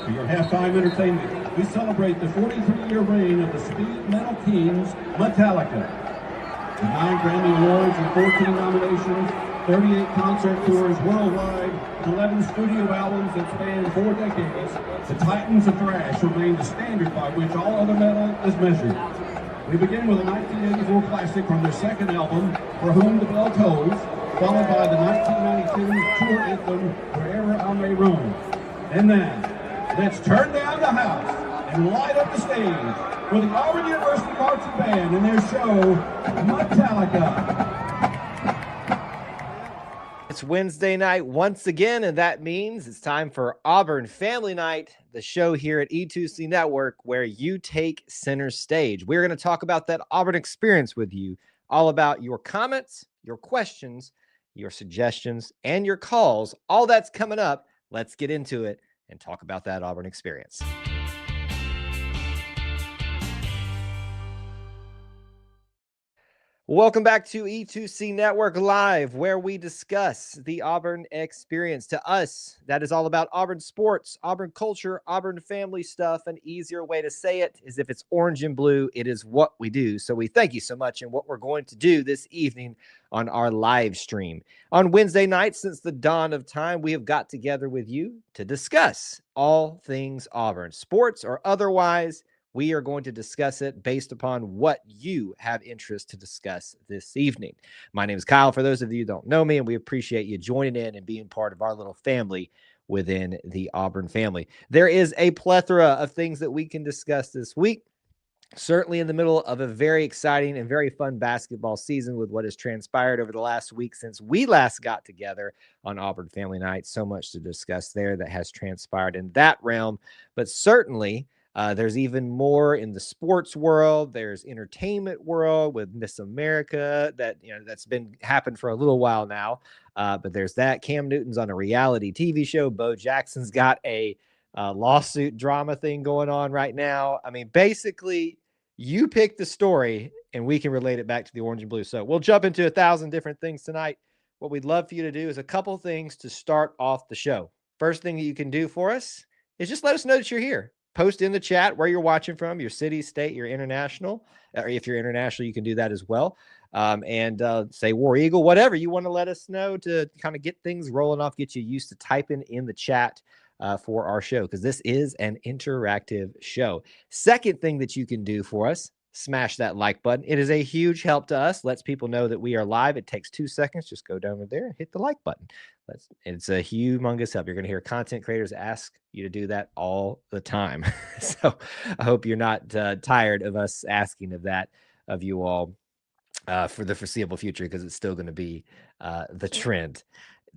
For your halftime entertainment, we celebrate the 43-year reign of the speed metal kings, Metallica. With 9 Grammy Awards and 14 nominations, 38 concert tours worldwide, and 11 studio albums that span 4 decades, the Titans of Thrash remain the standard by which all other metal is measured. We begin with a 1984 classic from their second album, For Whom the Bell Tolls, followed by the 1992 tour anthem, Wherever I May Roam. And then, let's turn down the house and light up the stage with the Auburn University Marching Band and their show, Metallica. It's Wednesday night once again, and that means it's time for Auburn Family Night, the show here at E2C Network where you take center stage. We're going to talk about that Auburn experience with you, all about your comments, your questions, your suggestions, and your calls. All that's coming up. Let's get into it and talk about that Auburn experience. Welcome back to E2C Network Live, where we discuss the Auburn experience. To us, that is all about Auburn sports, Auburn culture, Auburn family stuff. An easier way to say it is if it's orange and blue, it is what we do. So we thank you so much. And what we're going to do this evening on our live stream. On Wednesday night, since the dawn of time, we have got together with you to discuss all things Auburn, sports or otherwise. We are going to discuss it based upon what you have interest to discuss this evening. My name is Kyle, for those of you who don't know me, and we appreciate you joining in and being part of our little family within the Auburn family. There is a plethora of things that we can discuss this week, certainly in the middle of a very exciting and very fun basketball season with what has transpired over the last week since we last got together on Auburn Family Night. So much to discuss there that has transpired in that realm, but certainly there's even more in the sports world. There's entertainment world with Miss America that's been happened for a little while now. But there's that. Cam Newton's on a reality TV show. Bo Jackson's got a lawsuit drama thing going on right now. I mean, basically, you pick the story and we can relate it back to the orange and blue. So we'll jump into 1,000 different things tonight. What we'd love for you to do is a couple things to start off the show. First thing that you can do for us is just let us know that you're here. Post in the chat where you're watching from, your city, state, your international. Or if you're international, you can do that as well. And say War Eagle, whatever you want to let us know to kind of get things rolling off, get you used to typing in the chat for our show, because this is an interactive show. Second thing that you can do for us, smash that like button. It is a huge help to us. Lets people know that we are live. It takes 2 seconds. Just go down over there and hit the like button. It's a humongous help. You're going to hear content creators ask you to do that all the time. So I hope you're not tired of us asking of you all for the foreseeable future, because it's still going to be the trend.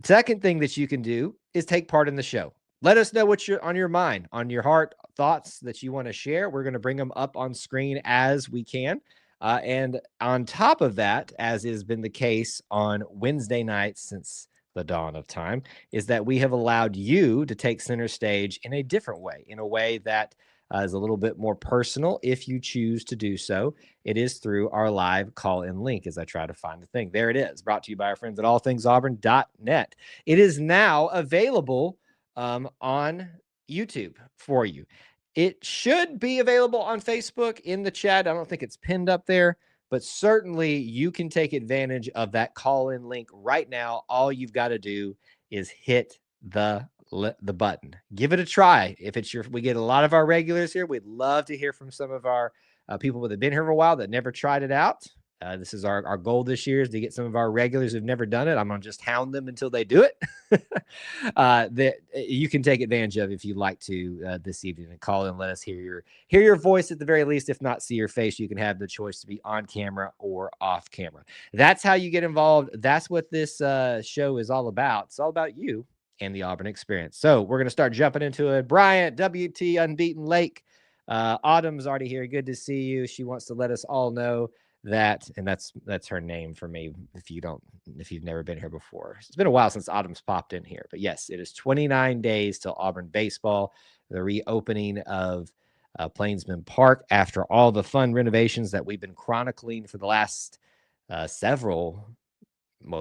Second thing that you can do is take part in the show. Let us know what's on your mind, on your heart, thoughts that you want to share. We're going to bring them up on screen as we can. And on top of that, as has been the case on Wednesday nights since the dawn of time, is that we have allowed you to take center stage in a different way, in a way that is a little bit more personal if you choose to do so. It is through our live call-in link, as I try to find the thing. There it is, brought to you by our friends at allthingsauburn.net. It is now available on YouTube for you. It should be available on Facebook in the chat. I don't think it's pinned up there, but certainly you can take advantage of that call-in link right now. All you've got to do is hit the button. Give it a try. If it's we get a lot of our regulars here. We'd love to hear from some of our people that have been here for a while that never tried it out. This is our goal this year, is to get some of our regulars who've never done it. I'm going to just hound them until they do it. That you can take advantage of if you'd like to this evening, and call in. Let us hear your voice at the very least. If not, see your face. You can have the choice to be on camera or off camera. That's how you get involved. That's what this show is all about. It's all about you and the Auburn experience. So we're going to start jumping into it. Bryant, WT Unbeaten Lake. Autumn's already here. Good to see you. She wants to let us all know that, and that's her name for me if you've never been here before. It's been a while since Autumn's popped in here, but yes, it is 29 days till Auburn baseball, the reopening of Plainsman Park after all the fun renovations that we've been chronicling for the last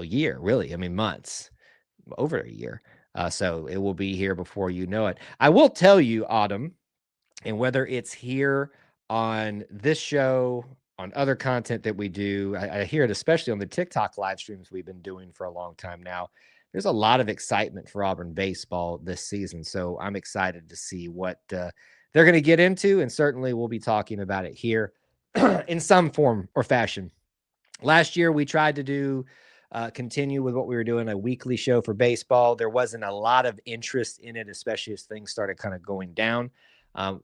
year, really. I mean, months, over a year. So it will be here before you know it. I will tell you, Autumn, and whether it's here on this show, on other content that we do, I hear it especially on the TikTok live streams we've been doing for a long time now. There's a lot of excitement for Auburn baseball this season. So I'm excited to see what they're going to get into. And certainly we'll be talking about it here in some form or fashion. Last year, we tried to do continue with what we were doing, a weekly show for baseball. There wasn't a lot of interest in it, especially as things started kind of going down.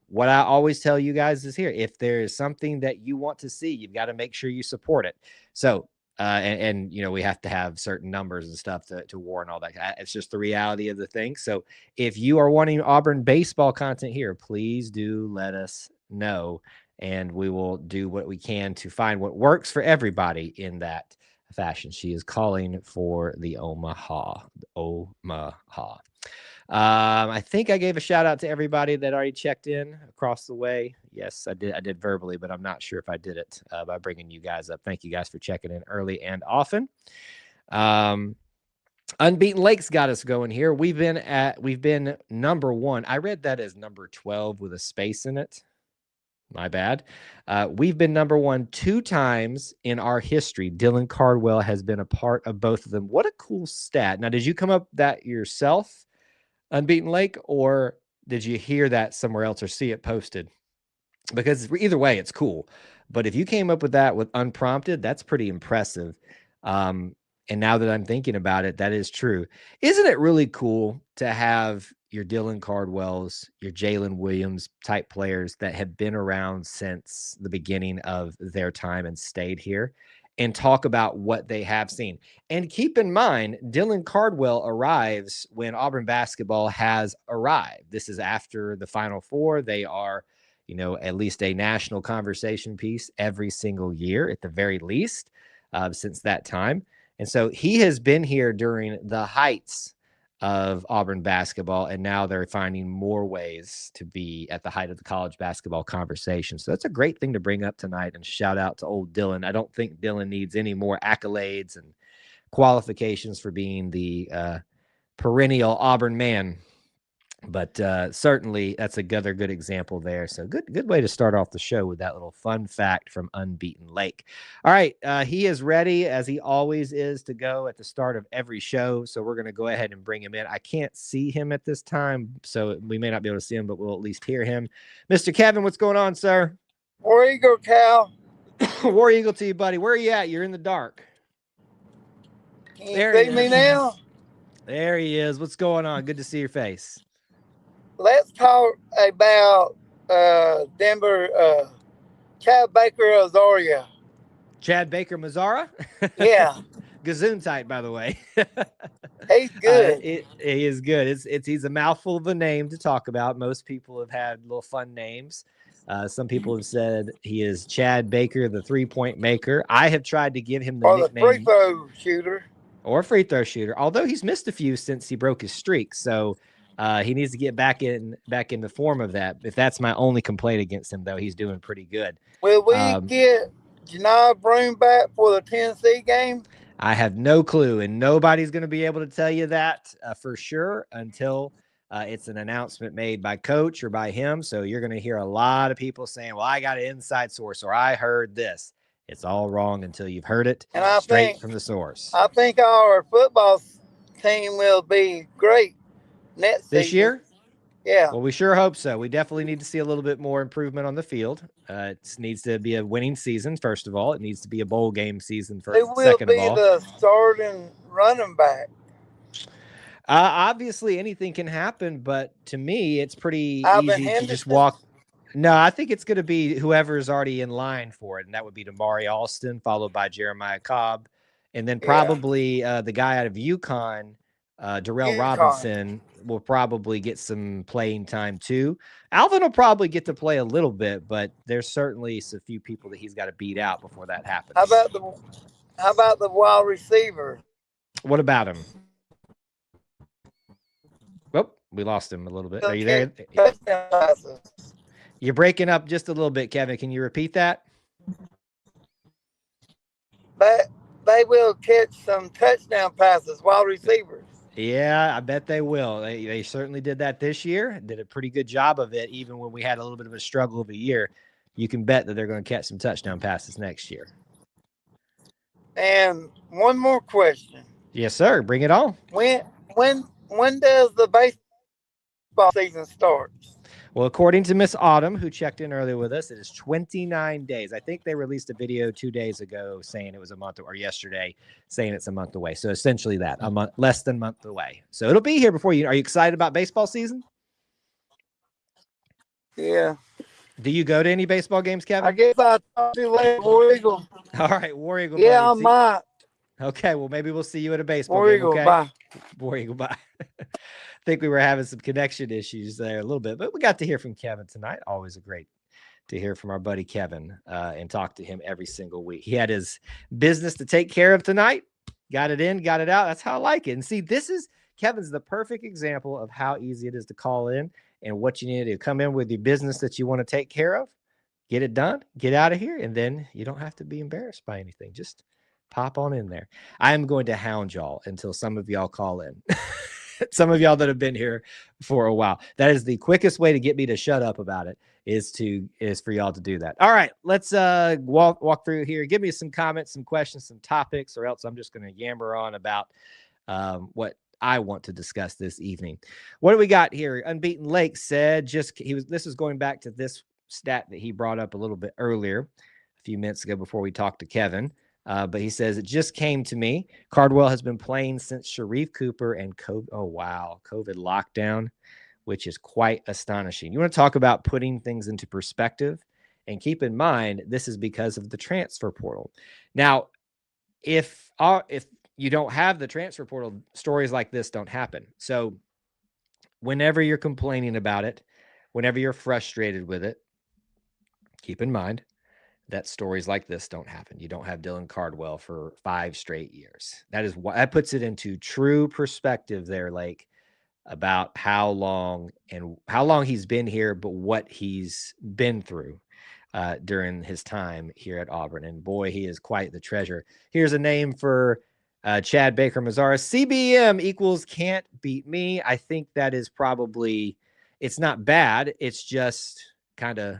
What I always tell you guys is here, if there is something that you want to see, you've got to make sure you support it. So, and you know, we have to have certain numbers and stuff to warrant all that. It's just the reality of the thing. So if you are wanting Auburn baseball content here, please do let us know, and we will do what we can to find what works for everybody in that fashion. She is calling for the Omaha. I think I gave a shout out to everybody that already checked in across the way. Yes, I did. I did verbally, but I'm not sure if I did it by bringing you guys up. Thank you guys for checking in early and often. Unbeaten Lakes got us going here. We've been number 1. I read that as number 12 with a space in it. My bad. We've been number 1 2 times in our history. Dylan Cardwell has been a part of both of them. What a cool stat. Now, did you come up that yourself, Unbeaten Lake, or did you hear that somewhere else or see it posted? Because either way, it's cool. But if you came up with that with unprompted, that's pretty impressive. And now that I'm thinking about it, that is true. Isn't it really cool to have your Dylan Cardwells, your Jalen Williams type players that have been around since the beginning of their time and stayed here and talk about what they have seen? And keep in mind, Dylan Cardwell arrives when Auburn basketball has arrived. This is after the Final Four. They are, you know, at least a national conversation piece every single year at the very least since that time. And so he has been here during the heights of Auburn basketball, and now they're finding more ways to be at the height of the college basketball conversation. So that's a great thing to bring up tonight, and shout out to old Dylan. I don't think Dylan needs any more accolades and qualifications for being the perennial Auburn man. But certainly that's another good example there. So good way to start off the show with that little fun fact from Unbeaten Lake. All right, he is ready, as he always is, to go at the start of every show. So we're going to go ahead and bring him in. I can't see him at this time, so we may not be able to see him, but we'll at least hear him. Mr. Kevin, what's going on, sir? War Eagle, Cal. War Eagle to you, buddy. Where are you at? You're in the dark. Can you see me now? There he is. What's going on? Good to see your face. Let's talk about Denver, Chad Baker Azaria. Chad Baker Mazzara? Yeah. Gazoon-type, by the way. He's good. He is good. He's a mouthful of a name to talk about. Most people have had little fun names. Some people have said he is Chad Baker, the three-point maker. I have tried to give him the nickname. Or the free throw shooter. Or free throw shooter, although he's missed a few since he broke his streak. So he needs to get back in the form of that. If that's my only complaint against him, though, he's doing pretty good. Will we get Janai Broom back for the Tennessee game? I have no clue, and nobody's going to be able to tell you that for sure until it's an announcement made by Coach or by him. So you're going to hear a lot of people saying, well, I got an inside source, or I heard this. It's all wrong until you've heard it straight from the source. I think our football team will be great next this season. Year? Yeah. Well, we sure hope so. We definitely need to see a little bit more improvement on the field. It needs to be a winning season, first of all. It needs to be a bowl game season, second of all. Who will be the starting running back? Obviously, anything can happen, but to me, it's pretty easy to just walk. No, I think it's going to be whoever is already in line for it, and that would be Damari Alston, followed by Jeremiah Cobb, and then probably the guy out of UConn, Darrell Robinson, will probably get some playing time too. Alvin will probably get to play a little bit, but there's certainly a few people that he's got to beat out before that happens. How about the wide receiver? What about him? Oh, we lost him a little bit. Are you there? You're breaking up just a little bit, Kevin. Can you repeat that? But they will catch some touchdown passes, wide receivers. Yeah, I bet they will. They certainly did that this year. Did a pretty good job of it, even when we had a little bit of a struggle of a year. You can bet that they're going to catch some touchdown passes next year. And one more question: Yes, sir. Bring it on. when when does the baseball season start? Well, according to Miss Autumn, who checked in earlier with us, it is 29 days. I think they released a video 2 days ago saying it was a month, or yesterday saying it's a month away. So essentially that, a month, less than a month away. So it'll be here before you. Are you excited about baseball season? Yeah. Do you go to any baseball games, Kevin? I guess I'll talk to you later, War Eagle. All right, War Eagle, Yeah, buddy. I might. Okay, well, maybe we'll see you at a baseball War game, Eagle, okay? bye. War Eagle, bye. I think we were having some connection issues there a little bit, but we got to hear from Kevin tonight. Always a great to hear from our buddy Kevin and talk to him every single week. He had his business to take care of tonight. Got it in, got it out. That's how I like it. And see, Kevin's the perfect example of how easy it is to call in and what you need to do. Come in with your business that you want to take care of, get it done, get out of here, and then you don't have to be embarrassed by anything. Just pop on in there. I am going to hound y'all until some of y'all call in. Some of y'all that have been here for a while. That is the quickest way to get me to shut up about it is for y'all to do that. All right, let's walk through here. Give me some comments, some questions, some topics, or else I'm just going to yammer on about what I want to discuss this evening. What do we got here? Unbeaten Lake said this is going back to this stat that he brought up a little bit earlier, a few minutes ago before we talked to Kevin. But he says, it just came to me. Cardwell has been playing since Sharif Cooper and COVID. Oh, wow. COVID lockdown, which is quite astonishing. You want to talk about putting things into perspective? And keep in mind, this is because of the transfer portal. Now, if you don't have the transfer portal, stories like this don't happen. So whenever you're complaining about it, whenever you're frustrated with it, keep in mind that stories like this don't happen. You don't have Dylan Cardwell for 5 straight years. That puts it into true perspective there, like about how long he's been here, but what he's been through during his time here at Auburn. And boy, he is quite the treasure. Here's a name for Chad Baker Mazzara. CBM equals can't beat me. I think that is probably, it's not bad. It's just kind of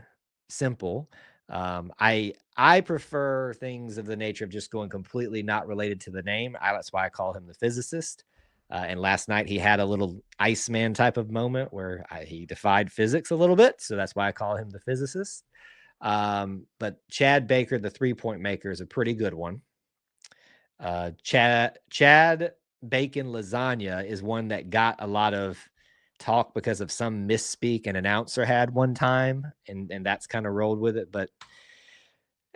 simple. I prefer things of the nature of just going completely not related to the name. That's why I call him the physicist. And last night he had a little Iceman type of moment where he defied physics a little bit. So that's why I call him the physicist. But Chad Baker, the 3-point maker, is a pretty good one. Chad Bacon Lasagna is one that got a lot of talk because of some misspeak an announcer had one time, and that's kind of rolled with it. But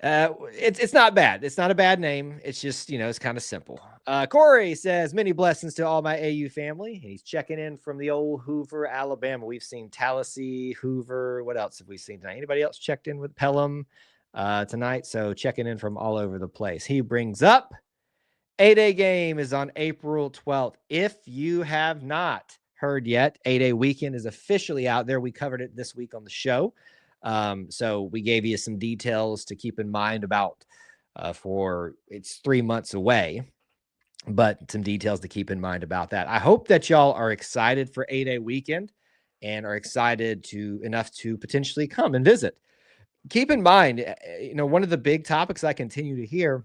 it's not bad. It's not a bad name. It's just, it's kind of simple. Corey says, many blessings to all my AU family. He's checking in from the old Hoover, Alabama. We've seen Tallahassee, Hoover. What else have we seen tonight? Anybody else checked in with Pelham tonight? So checking in from all over the place. He brings up 8A game is on April 12th. If you have not heard yet, 8A weekend is officially out there. We covered it this week on the show. So we gave you some details to keep in mind about it's 3 months away, but some details to keep in mind about that. I hope that y'all are excited for 8A weekend and are excited enough to potentially come and visit. Keep in mind, one of the big topics I continue to hear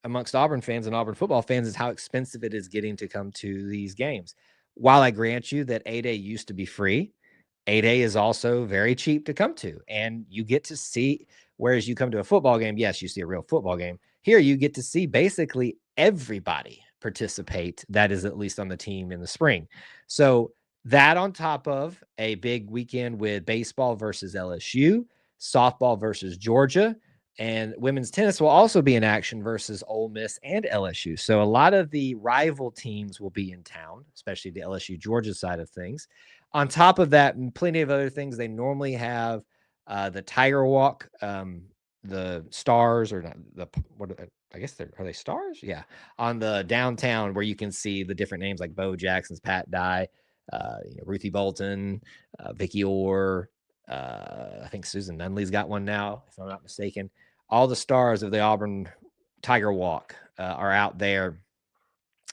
amongst Auburn fans and Auburn football fans is how expensive it is getting to come to these games. While I grant you that 8A used to be free, 8A is also very cheap to come to, and you get to see, whereas you come to a football game, yes, you see a real football game. Here you get to see basically everybody participate that is at least on the team in the spring. So that on top of a big weekend with baseball versus LSU, softball versus Georgia, and women's tennis will also be in action versus Ole Miss and LSU. So a lot of the rival teams will be in town, especially the LSU Georgia side of things. On top of that, and plenty of other things, they normally have the Tiger Walk, the stars, or not, I guess are they stars? Yeah, on the downtown where you can see the different names like Bo Jackson's, Pat Dye, Ruthie Bolton, Vicky Orr. I think Susan Nunley's got one now, if I'm not mistaken. All the stars of the Auburn Tiger Walk are out there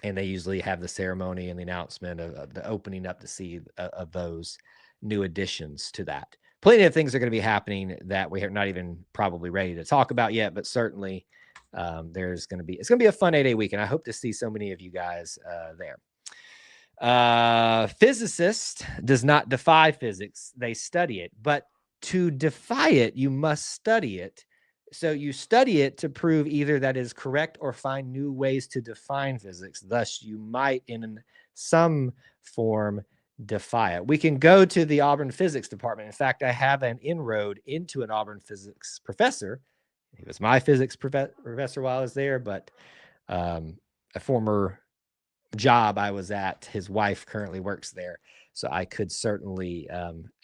and they usually have the ceremony and the announcement of the opening up to see of those new additions to that. Plenty of things are going to be happening that we are not even probably ready to talk about yet, but certainly it's going to be a fun 8-day week, and I hope to see so many of you guys there. Physicist does not defy physics, they study it, but to defy it, you must study it. So you study it to prove either that is correct or find new ways to define physics. Thus, you might, in some form, defy it. We can go to the Auburn physics department. In fact, I have an inroad into an Auburn physics professor. He was my physics professor while I was there, but a former job I was at, his wife currently works there. So I could certainly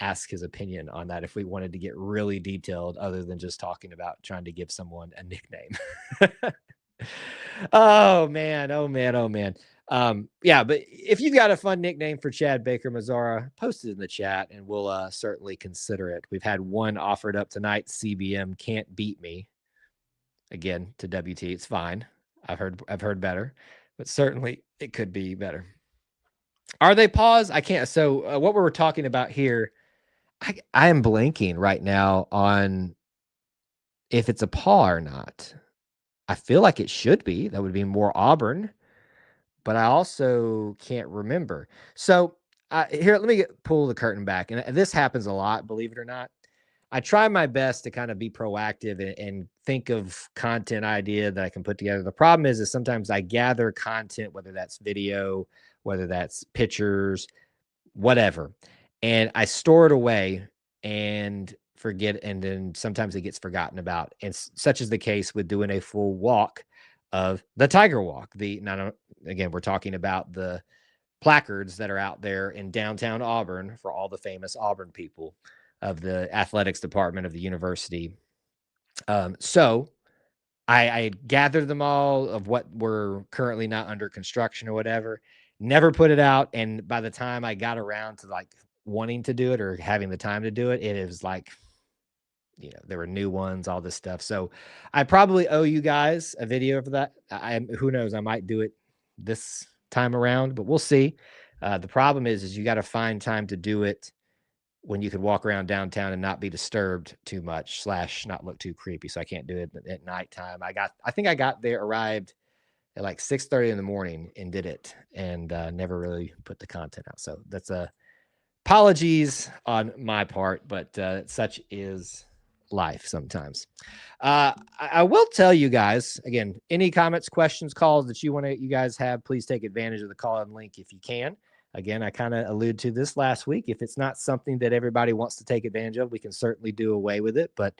ask his opinion on that if we wanted to get really detailed, other than just talking about trying to give someone a nickname. Oh man. Yeah, but if you've got a fun nickname for Chad Baker Mazzara, post it in the chat and we'll certainly consider it. We've had one offered up tonight. CBM can't beat me. Again, to WT, it's fine. I've heard better, but certainly it could be better. Are they paused? I can't. So what we're talking about here, I am blanking right now on if it's a paw or not. I feel like it should be. That would be more Auburn, but I also can't remember. So here, let me pull the curtain back. And this happens a lot, believe it or not. I try my best to kind of be proactive and think of content idea that I can put together. The problem is sometimes I gather content, whether that's video, whether that's pictures, whatever, and I store it away and forget. And then sometimes it gets forgotten about. And such is the case with doing a full walk of the Tiger Walk. Again, we're talking about the placards that are out there in downtown Auburn for all the famous Auburn people of the athletics department of the university. So I gathered them all of what were currently not under construction or whatever, never put it out. And by the time I got around to like wanting to do it or having the time to do it, it was like, there were new ones, all this stuff. So I probably owe you guys a video for that. Who knows? I might do it this time around, but we'll see. The problem is you got to find time to do it when you could walk around downtown and not be disturbed too much / not look too creepy. So I can't do it at nighttime. I think I arrived at like 6:30 in the morning and did it, and never really put the content out. So that's apologies on my part, but such is life sometimes. I will tell you guys again, any comments, questions, calls that you guys have, please take advantage of the call-in link if you can. Again, I kind of alluded to this last week. If it's not something that everybody wants to take advantage of, we can certainly do away with it, but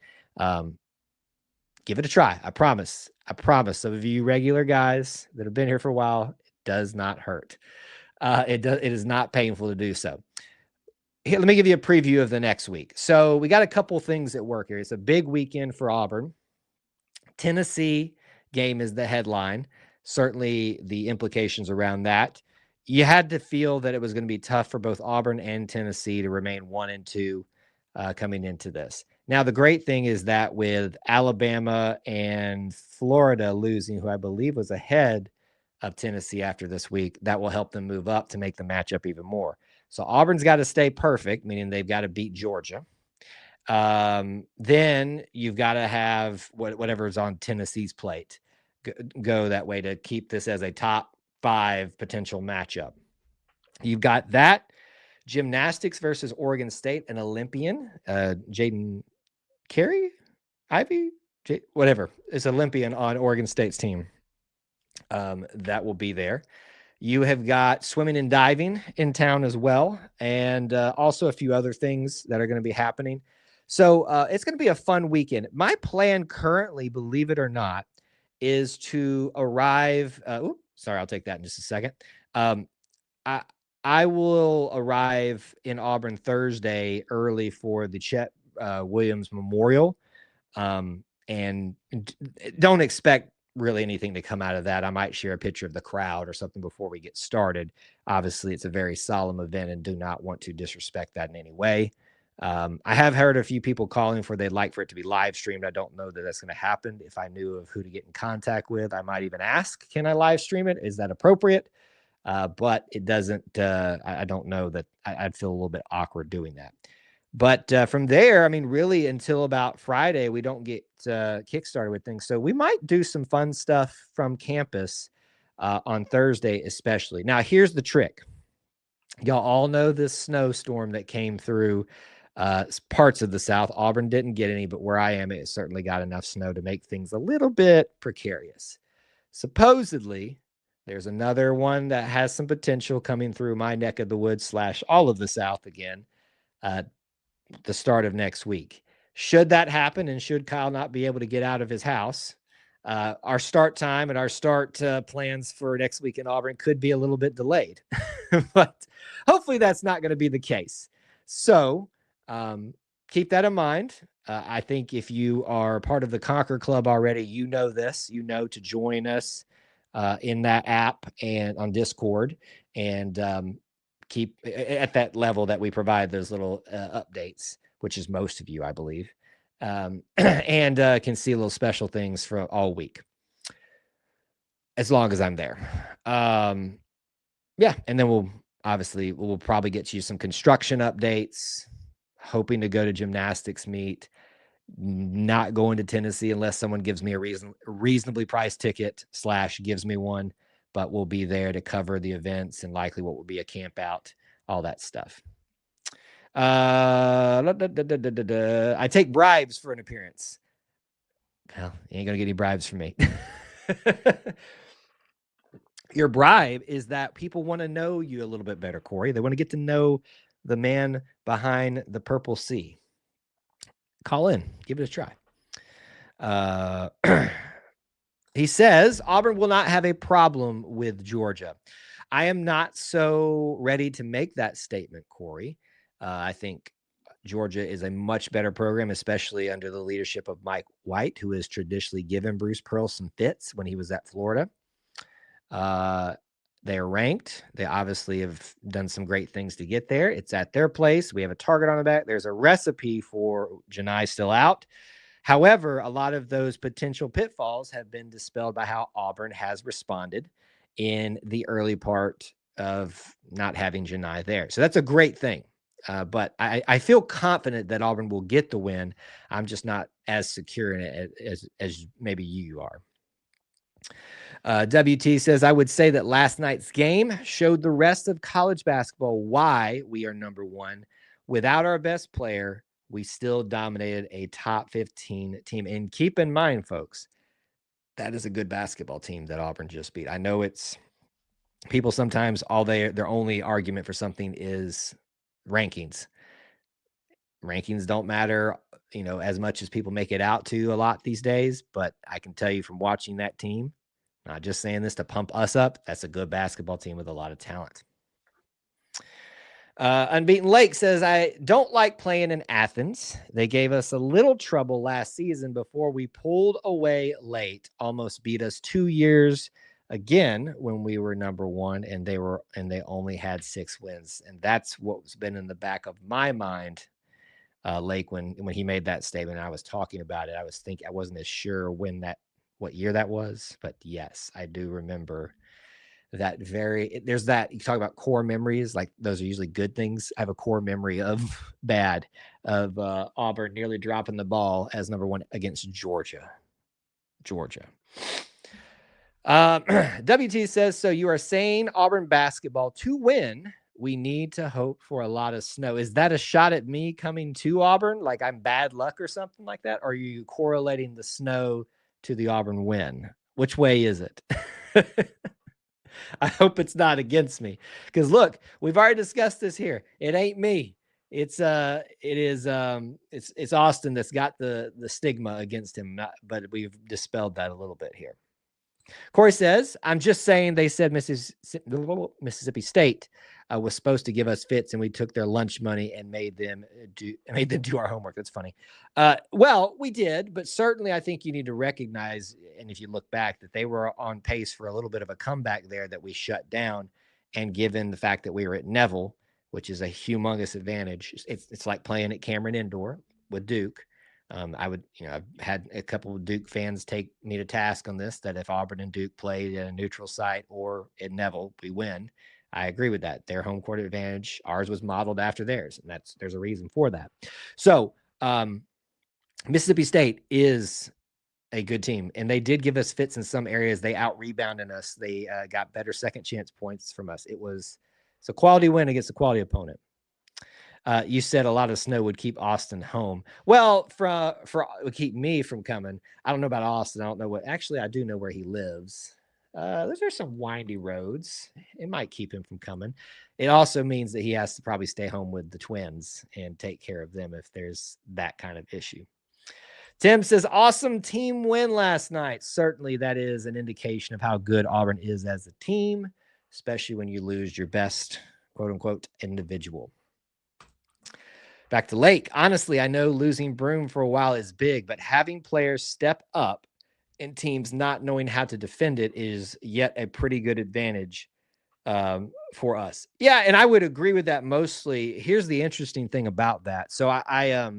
give it a try. I promise. Some of you regular guys that have been here for a while, it does not hurt. It is not painful to do so. Here, let me give you a preview of the next week. So we got a couple things at work here. It's a big weekend for Auburn. Tennessee game is the headline. Certainly the implications around that. You had to feel that it was going to be tough for both Auburn and Tennessee to remain 1-2 coming into this. Now, the great thing is that with Alabama and Florida losing, who I believe was ahead of Tennessee after this week, that will help them move up to make the matchup even more. So Auburn's got to stay perfect, meaning they've got to beat Georgia. Then you've got to have whatever's on Tennessee's plate go that way to keep this as a top 5 potential matchup. You've got that gymnastics versus Oregon State, an Olympian, Jaden Ivy, whatever. It's Olympian on Oregon State's team. That will be there. You have got swimming and diving in town as well, and also a few other things that are going to be happening. So it's going to be a fun weekend. My plan currently, believe it or not, is to arrive. I'll take that in just a second. I will arrive in Auburn Thursday early for the Chet Williams Memorial, and don't expect really anything to come out of that. I might share a picture of the crowd or something before we get started. Obviously, it's a very solemn event and do not want to disrespect that in any way. I have heard a few people calling for they'd like for it to be live streamed. I don't know that that's going to happen. If I knew of who to get in contact with, I might even ask, can I live stream it? Is that appropriate? But it doesn't, I don't know that I'd feel a little bit awkward doing that. But from there, I mean, really until about Friday, we don't get kickstarted with things. So we might do some fun stuff from campus on Thursday, especially. Now, here's the trick. Y'all all know this snowstorm that came through parts of the South. Auburn didn't get any, but where I am, it certainly got enough snow to make things a little bit precarious. Supposedly, there's another one that has some potential coming through my neck of the woods / all of the South again, the start of next week. Should that happen, and should Kyle not be able to get out of his house, our start time and our start plans for next week in Auburn could be a little bit delayed, but hopefully that's not going to be the case. So keep that in mind. I think if you are part of the Conquer Club already, you know this, you know to join us in that app and on Discord, and keep at that level that we provide those little updates, which is most of you, I believe, and can see little special things for all week, as long as I'm there. Yeah, and then we'll probably get you some construction updates, hoping to go to gymnastics meet, not going to Tennessee unless someone gives me a reasonably priced ticket / gives me one, but we'll be there to cover the events and likely what will be a camp out, all that stuff. I take bribes for an appearance. Well, you ain't gonna get any bribes from me. Your bribe is that people want to know you a little bit better, Corey. They want to get to know the man behind the purple sea. Call in, give it a try. He says Auburn will not have a problem with Georgia. I am not so ready to make that statement, Corey. I think Georgia is a much better program, especially under the leadership of Mike White, who has traditionally given Bruce Pearl some fits when he was at Florida. They are ranked. They obviously have done some great things to get there. It's at their place. We have a target on the back. There's a recipe for Janai still out. However, a lot of those potential pitfalls have been dispelled by how Auburn has responded in the early part of not having Janai there. So that's a great thing. But I feel confident that Auburn will get the win. I'm just not as secure in it as maybe you are. WT says, I would say that last night's game showed the rest of college basketball why we are number one. Without our best player, we still dominated a top 15 team. And keep in mind, folks, that is a good basketball team that Auburn just beat. I know it's people sometimes their only argument for something is rankings. Rankings don't matter, as much as people make it out to a lot these days. But I can tell you from watching that team, not just saying this to pump us up, that's a good basketball team with a lot of talent. Unbeaten Lake says, I don't like playing in Athens. They gave us a little trouble last season before we pulled away late, almost beat us 2 years again when we were number one, and they only had 6 wins. And that's what's been in the back of my mind, Lake, when he made that statement. I was talking about it. I wasn't as sure what year that was, but yes, I do remember that there's that, you talk about core memories, like those are usually good things. I have a core memory of Auburn nearly dropping the ball as number one against Georgia. WT says, so you are saying Auburn basketball to win, we need to hope for a lot of snow. Is that a shot at me coming to Auburn? Like I'm bad luck or something like that? Or are you correlating the snow to the Auburn win? Which way is it? I hope it's not against me, because look, we've already discussed this here. It ain't me. It's Austin that's got the stigma against him, but we've dispelled that a little bit here. Corey says, I'm just saying they said Mississippi State was supposed to give us fits, and we took their lunch money and made them do our homework. That's funny. Well, we did, but certainly I think you need to recognize, and if you look back, that they were on pace for a little bit of a comeback there that we shut down. And given the fact that we were at Neville, which is a humongous advantage. It's like playing at Cameron Indoor with Duke. I've had a couple of Duke fans take me to task on this, that if Auburn and Duke played at a neutral site or at Neville, we win. I agree with that. Their home court advantage, ours was modeled after theirs, and there's a reason for that. So Mississippi State is a good team, and they did give us fits in some areas. They out-rebounded us. They got better second chance points from us. It's a quality win against a quality opponent. You said a lot of snow would keep Austin home. Well, would keep me from coming. I don't know about Austin. I don't know actually, I do know where he lives. Those are some windy roads. It might keep him from coming. It also means that he has to probably stay home with the twins and take care of them if there's that kind of issue. Tim says, awesome team win last night. Certainly that is an indication of how good Auburn is as a team, especially when you lose your best, quote unquote, individual. Back to Lake. Honestly, I know losing Broom for a while is big, but having players step up and teams not knowing how to defend it is yet a pretty good advantage for us. Yeah, and I would agree with that mostly. Here's the interesting thing about that. So a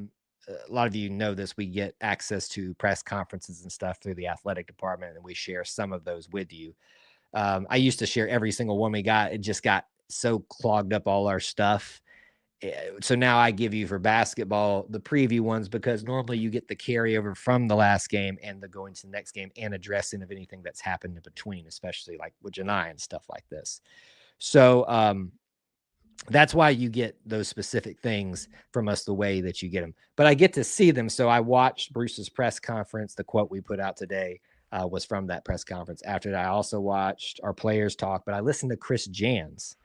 lot of you know this, we get access to press conferences and stuff through the athletic department, and we share some of those with you. I used to share every single one we got. It just got so clogged up, all our stuff. So now I give you for basketball the preview ones, because normally you get the carryover from the last game and the going to the next game and addressing of anything that's happened in between, especially like with Janai and stuff like this. So that's why you get those specific things from us the way that you get them. But I get to see them. So I watched Bruce's press conference. The quote we put out today was from that press conference. After that, I also watched our players talk, but I listened to Chris Jans,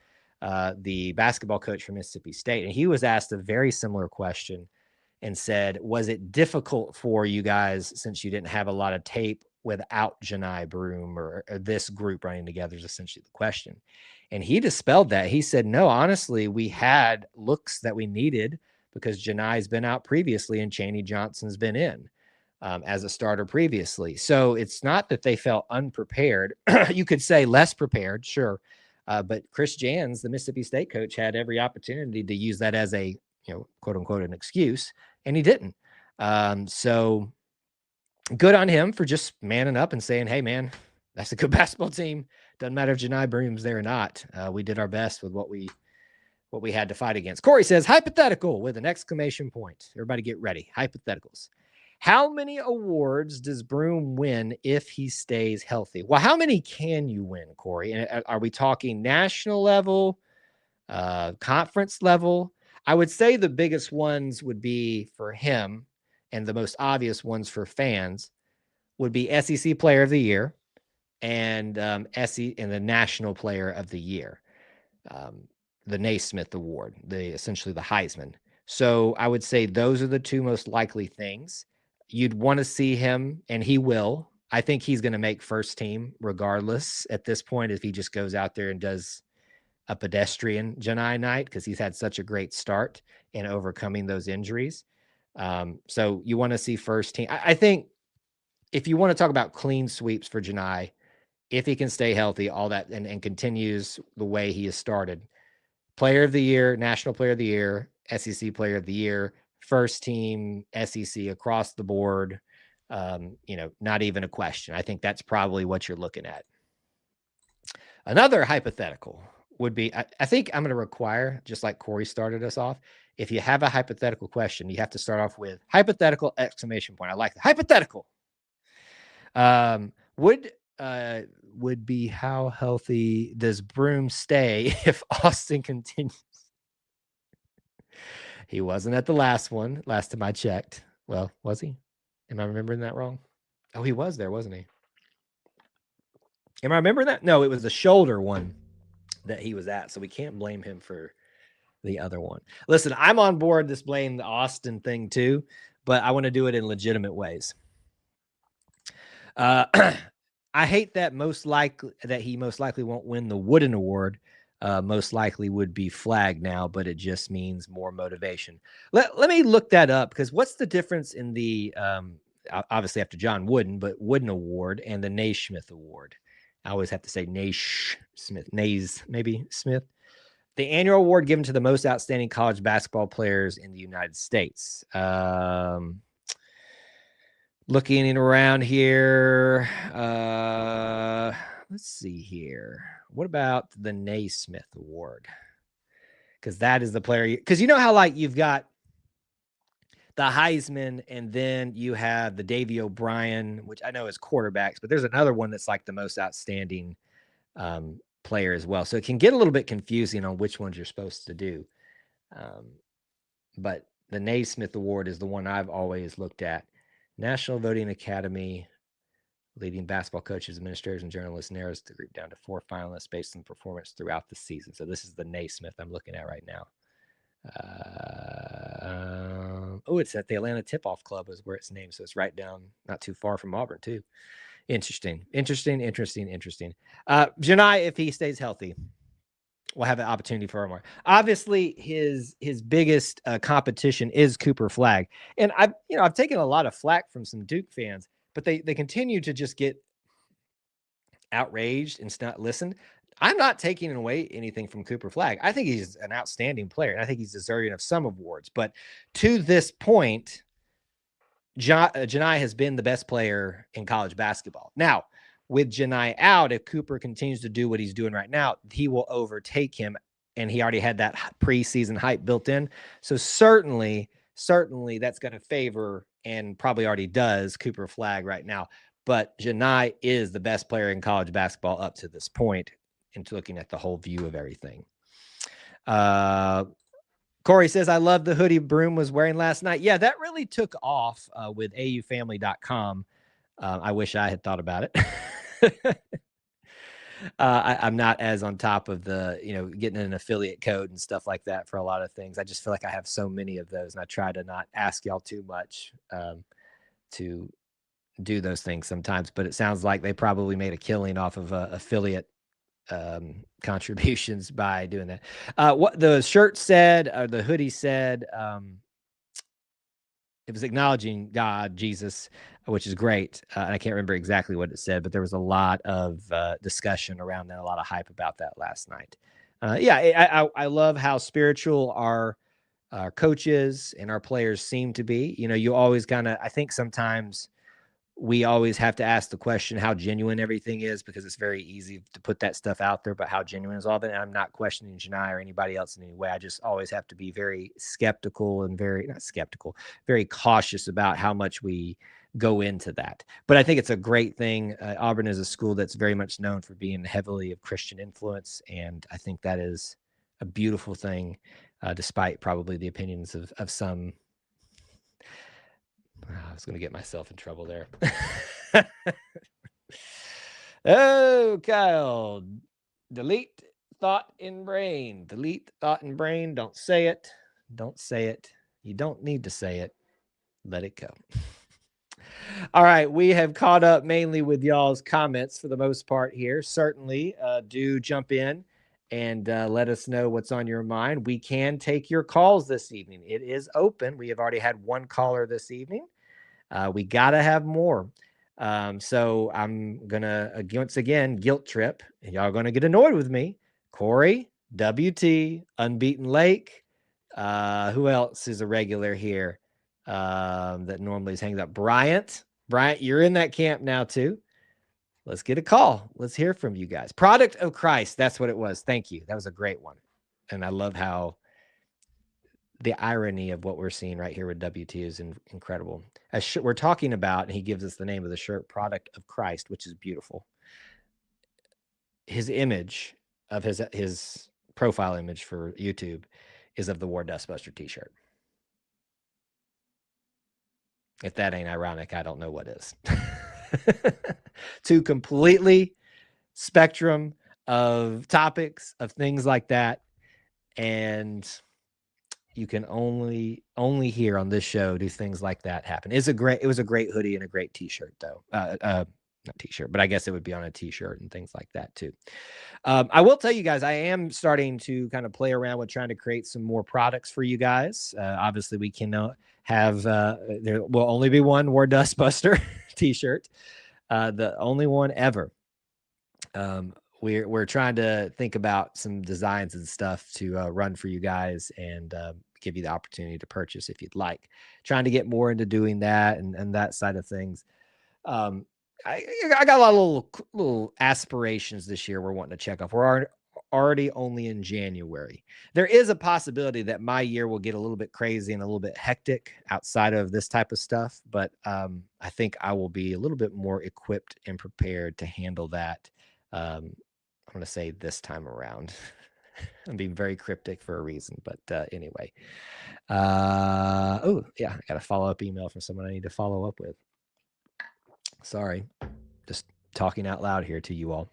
the basketball coach from Mississippi State, and he was asked a very similar question and said, was it difficult for you guys since you didn't have a lot of tape without Janai Broom or this group running together, is essentially the question. And he dispelled that. He said, no, honestly, we had looks that we needed because Janai's been out previously and Chaney Johnson's been in as a starter previously. So it's not that they felt unprepared. You could say less prepared, sure. But Chris Jans, the Mississippi State coach, had every opportunity to use that as a, quote unquote, an excuse, and he didn't. So good on him for just manning up and saying, hey, man, that's a good basketball team. Doesn't matter if Janai Broom's there or not. We did our best with what we had to fight against. Corey says, hypothetical with an exclamation point. Everybody get ready. Hypotheticals. How many awards does Broom win if he stays healthy? Well, how many can you win, Corey? And are we talking national level, conference level? I would say the biggest ones would be for him, and the most obvious ones for fans would be SEC Player of the Year and and the National Player of the Year, the Naismith Award, essentially the Heisman. So I would say those are the two most likely things. You'd want to see him, and he will. I think he's going to make first team regardless at this point if he just goes out there and does a pedestrian Janai night, because he's had such a great start in overcoming those injuries. So you want to see first team. I think if you want to talk about clean sweeps for Janai, if he can stay healthy, all that, and continues the way he has started, Player of the Year, National Player of the Year, SEC Player of the Year, first team SEC across the board, not even a question. I think that's probably what you're looking at. Another hypothetical would be, I think I'm going to require, just like Corey started us off, if you have a hypothetical question, you have to start off with hypothetical exclamation point. I like the hypothetical. Would be how healthy does Broom stay if Austin continues? He wasn't at the last one, last time I checked. Well, was he? Am I remembering that wrong? Oh, he was there, wasn't he? Am I remembering that? No, it was the shoulder one that he was at, so we can't blame him for the other one. Listen, I'm on board this blame the Austin thing too, but I want to do it in legitimate ways. I hate that he most likely won't win the Wooden Award. Most likely would be flagged now, but it just means more motivation. Let me look that up, because what's the difference in the obviously after John Wooden, but Wooden Award and the Naismith Award? I always have to say Naismith, maybe Smith. The annual award given to the most outstanding college basketball players in the United States. Looking around here, let's see here. What about the Naismith Award? Because that is the player. Because you know how like you've got the Heisman, and then you have the Davy O'Brien, which I know is quarterbacks, but there's another one that's like the most outstanding player as well. So it can get a little bit confusing on which ones you're supposed to do. But the Naismith Award is the one I've always looked at. National Voting Academy, leading basketball coaches, administrators, and journalists narrows the group down to 4 finalists based on performance throughout the season. So this is the Naismith I'm looking at right now. It's at the Atlanta Tip-Off Club is where it's named. So it's right down, not too far from Auburn too. Interesting. Janai, if he stays healthy, we'll have an opportunity for more. Obviously, his biggest competition is Cooper Flagg, and I've taken a lot of flack from some Duke fans, but they continue to just get outraged and not listen. I'm not taking away anything from Cooper Flagg. I think he's an outstanding player, and I think he's deserving of some awards. But to this point, Janai has been the best player in college basketball. Now, with Janai out, if Cooper continues to do what he's doing right now, he will overtake him, and he already had that preseason hype built in. So certainly that's going to favor, and probably already does, Cooper Flagg right now. But Janai is the best player in college basketball up to this point, into looking at the whole view of everything. Corey says, I love the hoodie Broom was wearing last night. Yeah, that really took off with aufamily.com. I wish I had thought about it. I'm not as on top of the, getting an affiliate code and stuff like that for a lot of things. I just feel like I have so many of those, and I try to not ask y'all too much to do those things sometimes. But it sounds like they probably made a killing off of affiliate contributions by doing that. What the shirt said, or the hoodie said, it was acknowledging God, Jesus, which is great. And I can't remember exactly what it said, but there was a lot of discussion around that, a lot of hype about that last night. I love how spiritual our coaches and our players seem to be. You always I think sometimes we always have to ask the question how genuine everything is, because it's very easy to put that stuff out there, but how genuine is all of it? And I'm not questioning Janai or anybody else in any way. I just always have to be very skeptical and very cautious about how much we go into that. But I think it's a great thing. Auburn is a school that's very much known for being heavily of Christian influence, and I think that is a beautiful thing, despite probably the opinions of some. I was going to get myself in trouble there. Oh, Kyle. Delete thought in brain. Delete thought in brain. Don't say it. Don't say it. You don't need to say it. Let it go. All right. We have caught up mainly with y'all's comments for the most part here. Certainly do jump in and let us know what's on your mind. We can take your calls this evening. It is open. We have already had one caller this evening. We got to have more. So I'm going to, once again, guilt trip, and y'all are going to get annoyed with me. Corey, WT, Unbeaten Lake. Who else is a regular here that normally is hanging up? Bryant, you're in that camp now too. Let's get a call. Let's hear from you guys. Product of Christ. That's what it was. Thank you. That was a great one. And I love how the irony of what we're seeing right here with WT is incredible. We're talking about, and he gives us the name of the shirt, Product of Christ, which is beautiful. His image of his profile image for YouTube is of the War Dustbuster t-shirt. If that ain't ironic, I don't know what is. Two completely spectrum of topics, of things like that. And you can only hear on this show do things like that happen. It was a great hoodie and a great t-shirt though. Not t-shirt, but I guess it would be on a t-shirt and things like that too. I will tell you guys, I am starting to kind of play around with trying to create some more products for you guys. Obviously we can have, there will only be one War Dustbuster t-shirt. The only one ever. we're trying to think about some designs and stuff to run for you guys and give you the opportunity to purchase if you'd like. Trying to get more into doing that and that side of things. Um, I got a lot of little aspirations this year we're wanting to check off. We're already only in January. There is a possibility that my year will get a little bit crazy and a little bit hectic outside of this type of stuff, but I think I will be a little bit more equipped and prepared to handle that. I'm going to say this time around. I'm being very cryptic for a reason, but anyway. Oh, yeah, I got a follow-up email from someone I need to follow up with. Sorry, just talking out loud here to you all.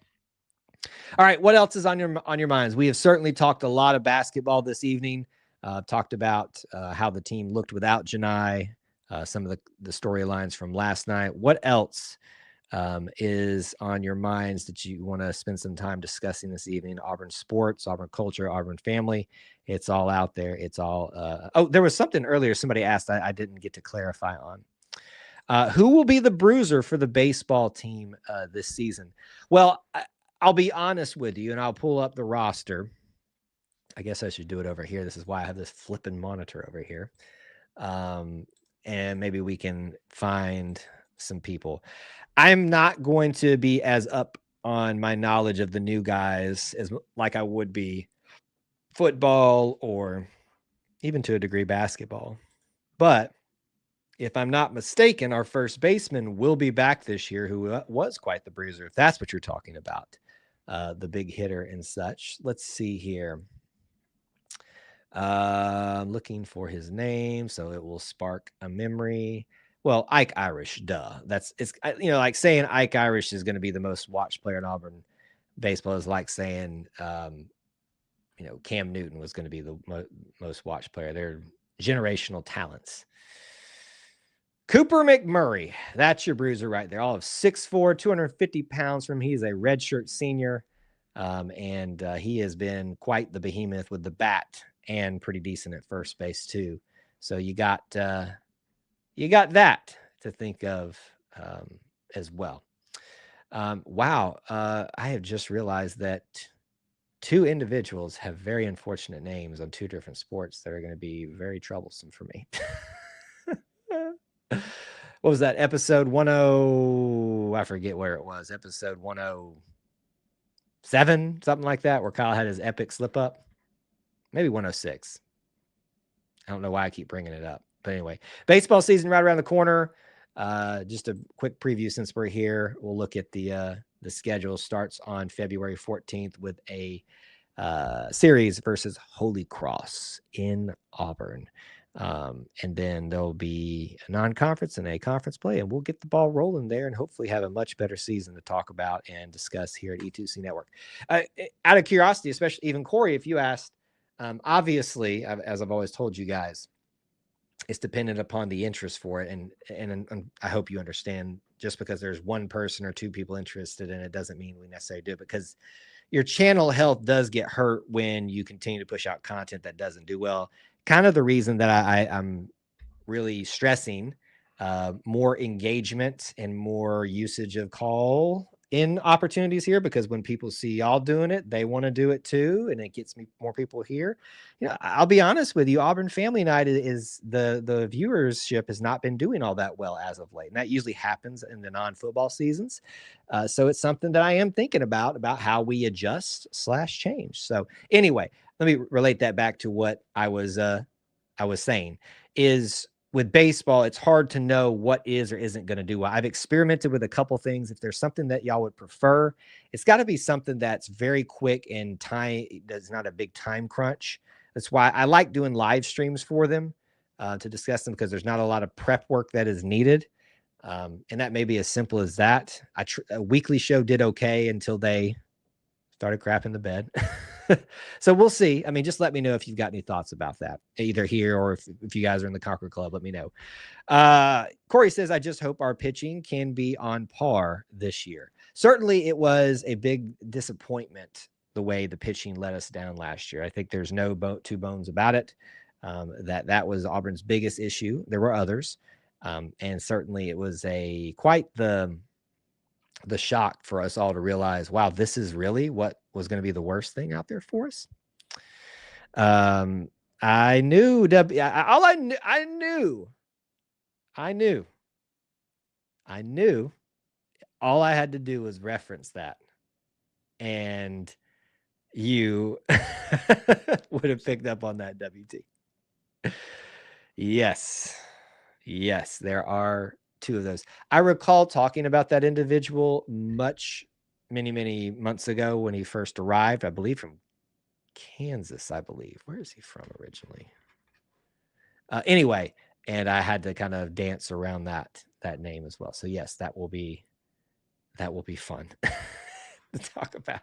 All right, what else is on your minds? We have certainly talked a lot of basketball this evening. Talked about how the team looked without Janai, some of the storylines from last night. What else is on your minds that you want to spend some time discussing this evening? Auburn sports, Auburn culture, Auburn family. It's all out there. It's all. Oh, there was something earlier somebody asked I didn't get to clarify on. Who will be the bruiser for the baseball team this season? Well, I'll be honest with you, and I'll pull up the roster. I guess I should do it over here. This is why I have this flipping monitor over here. And maybe we can find some people. I'm not going to be as up on my knowledge of the new guys as like I would be football or even to a degree basketball. But if I'm not mistaken, our first baseman will be back this year, who was quite the bruiser, if that's what you're talking about, the big hitter and such. Let's see here. Looking for his name, so it will spark a memory. Well, Ike Irish, duh. It's like saying Ike Irish is going to be the most watched player in Auburn baseball is like saying, Cam Newton was going to be the most watched player. They're generational talents. Cooper McMurray, that's your bruiser right there. All of 6'4", 250 pounds from. He's a redshirt senior, and he has been quite the behemoth with the bat and pretty decent at first base too. So you got that to think of as well. Wow, I have just realized that two individuals have very unfortunate names on two different sports that are going to be very troublesome for me. What was that? Episode 10? I forget where it was. Episode 107, something like that, where Kyle had his epic slip up. Maybe 106. I don't know why I keep bringing it up. But anyway, baseball season right around the corner. Just a quick preview since we're here. We'll look at the schedule. Starts on February 14th with a series versus Holy Cross in Auburn. And then there'll be a non-conference and a conference play, and we'll get the ball rolling there and hopefully have a much better season to talk about and discuss here at E2C Network. Out of curiosity, especially even Corey, if you asked, obviously, as I've always told you guys, it's dependent upon the interest for it. And I hope you understand, just because there's one person or two people interested in it doesn't mean we necessarily do it, because your channel health does get hurt when you continue to push out content that doesn't do well. Kind of the reason that I'm really stressing more engagement and more usage of call in opportunities here, because when people see y'all doing it, they want to do it too, and it gets me more people here. I'll be honest with you, Auburn Family Night is the viewership has not been doing all that well as of late, and that usually happens in the non-football seasons. So it's something that I am thinking about how we adjust / change. So anyway, let me relate that back to what I was saying is, with baseball, it's hard to know what is or isn't going to do well. I've experimented with a couple things. If there's something that y'all would prefer, it's got to be something that's very quick and that's not a big time crunch. That's why I like doing live streams for them to discuss them, because there's not a lot of prep work that is needed. And that may be as simple as that. A weekly show did okay until they started crapping the bed. So we'll see. I mean, just let me know if you've got any thoughts about that, either here or if you guys are in the Conquer Club, let me know. Corey says, I just hope our pitching can be on par this year. Certainly it was a big disappointment the way the pitching let us down last year. I think there's no two bones about it. That was Auburn's biggest issue. There were others. And certainly it was quite the the shock for us all to realize, wow, this is really what was going to be the worst thing out there for us. I knew all I had to do was reference that, and you would have picked up on that, WT. Yes, there are two of those. I recall talking about that individual many months ago when he first arrived, I believe from Kansas, I believe. Where is he from originally? Anyway, and I had to kind of dance around that name as well. So yes, that will be fun to talk about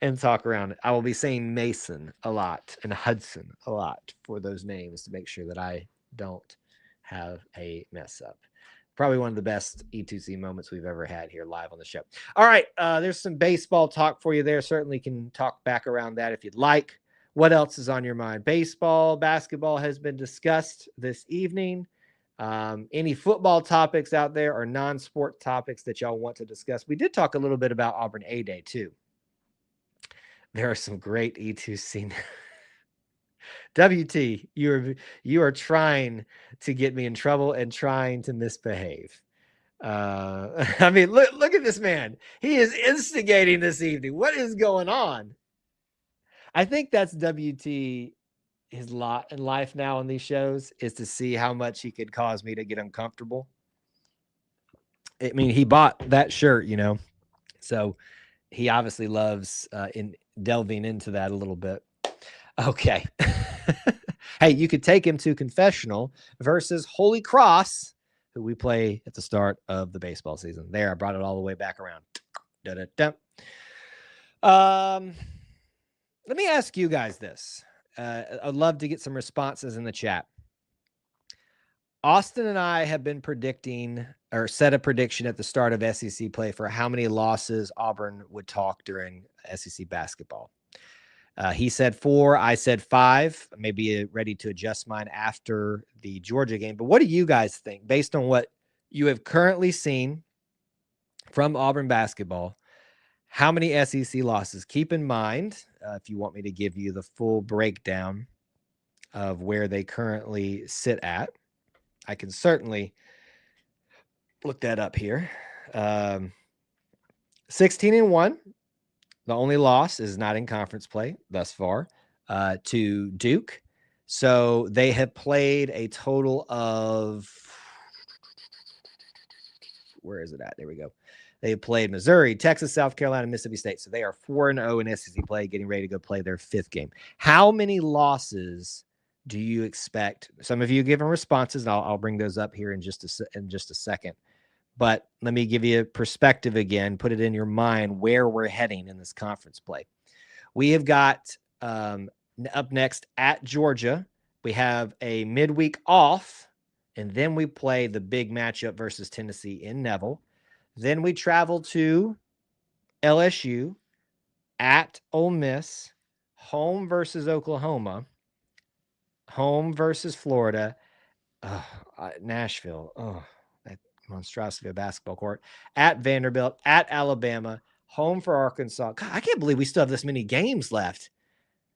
and talk around it. I will be saying Mason a lot and Hudson a lot for those names to make sure that I don't have a mess up. Probably one of the best E2C moments we've ever had here live on the show. All right, there's some baseball talk for you there. Certainly can talk back around that if you'd like. What else is on your mind? Baseball, basketball has been discussed this evening. Any football topics out there or non-sport topics that y'all want to discuss? We did talk a little bit about Auburn A-Day too. There are some great E2C. WT, you are trying to get me in trouble and trying to misbehave. I mean, look at this man. He is instigating this evening. What is going on? I think that's WT. His lot in life now on these shows is to see how much he could cause me to get uncomfortable. I mean, he bought that shirt, so he obviously loves in delving into that a little bit. Okay. Hey, you could take him to confessional versus Holy Cross, who we play at the start of the baseball season. There, I brought it all the way back around. Da-da-da. Let me ask you guys this. I'd love to get some responses in the chat. Austin and I have been predicting or set a prediction at the start of SEC play for how many losses Auburn would talk during SEC basketball. He said 4. I said 5. Maybe ready to adjust mine after the Georgia game. But what do you guys think based on what you have currently seen from Auburn basketball? How many SEC losses? Keep in mind, if you want me to give you the full breakdown of where they currently sit at, I can certainly look that up here. 16-1. The only loss is not in conference play thus far to Duke. So they have played a total of, where is it at? There we go. They have played Missouri, Texas, South Carolina, Mississippi State. So they are 4-0 in SEC play, getting ready to go play their 5th game. How many losses do you expect? Some of you giving responses, and I'll bring those up here in just a second. But let me give you a perspective again, put it in your mind where we're heading in this conference play. We have got up next at Georgia. We have a midweek off, and then we play the big matchup versus Tennessee in Neville. Then we travel to LSU, at Ole Miss, home versus Oklahoma, home versus Florida, Nashville. Oh, that monstrosity of a basketball court. At Vanderbilt, at Alabama, home for Arkansas. God, I can't believe we still have this many games left.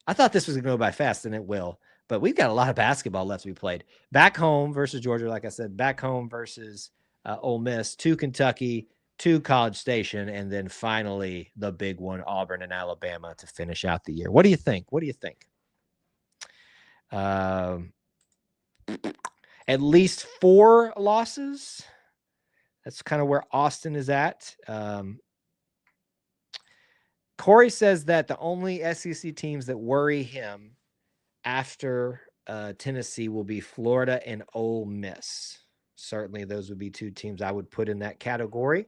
I thought this was going to go by fast, and it will. But we've got a lot of basketball left to be played. Back home versus Georgia, like I said. Back home versus Ole Miss, to Kentucky, to College Station, and then finally the big one, Auburn and Alabama, to finish out the year. What do you think? At least 4 losses. That's kind of where Austin is at. Corey says that the only SEC teams that worry him after Tennessee will be Florida and Ole Miss. Certainly, those would be 2 teams I would put in that category.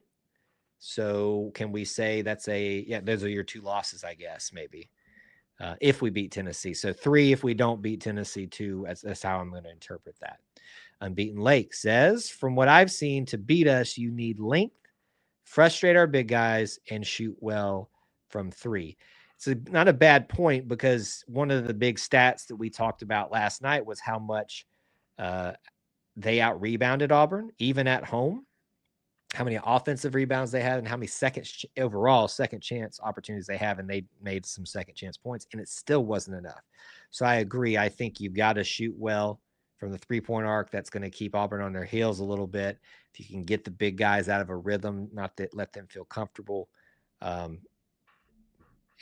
So can we say those are your 2 losses, I guess, maybe, if we beat Tennessee. So 3 if we don't beat Tennessee, 2. That's how I'm going to interpret that. Unbeaten Lake says, from what I've seen, to beat us, you need length, frustrate our big guys, and shoot well from 3. It's not a bad point, because one of the big stats that we talked about last night was how much they out-rebounded Auburn, even at home. how many offensive rebounds they had and how many overall second chance opportunities they have, and they made some second chance points, and it still wasn't enough. So I agree. I think you've got to shoot well from the 3-point arc. That's going to keep Auburn on their heels a little bit. If you can get the big guys out of a rhythm, not that let them feel comfortable.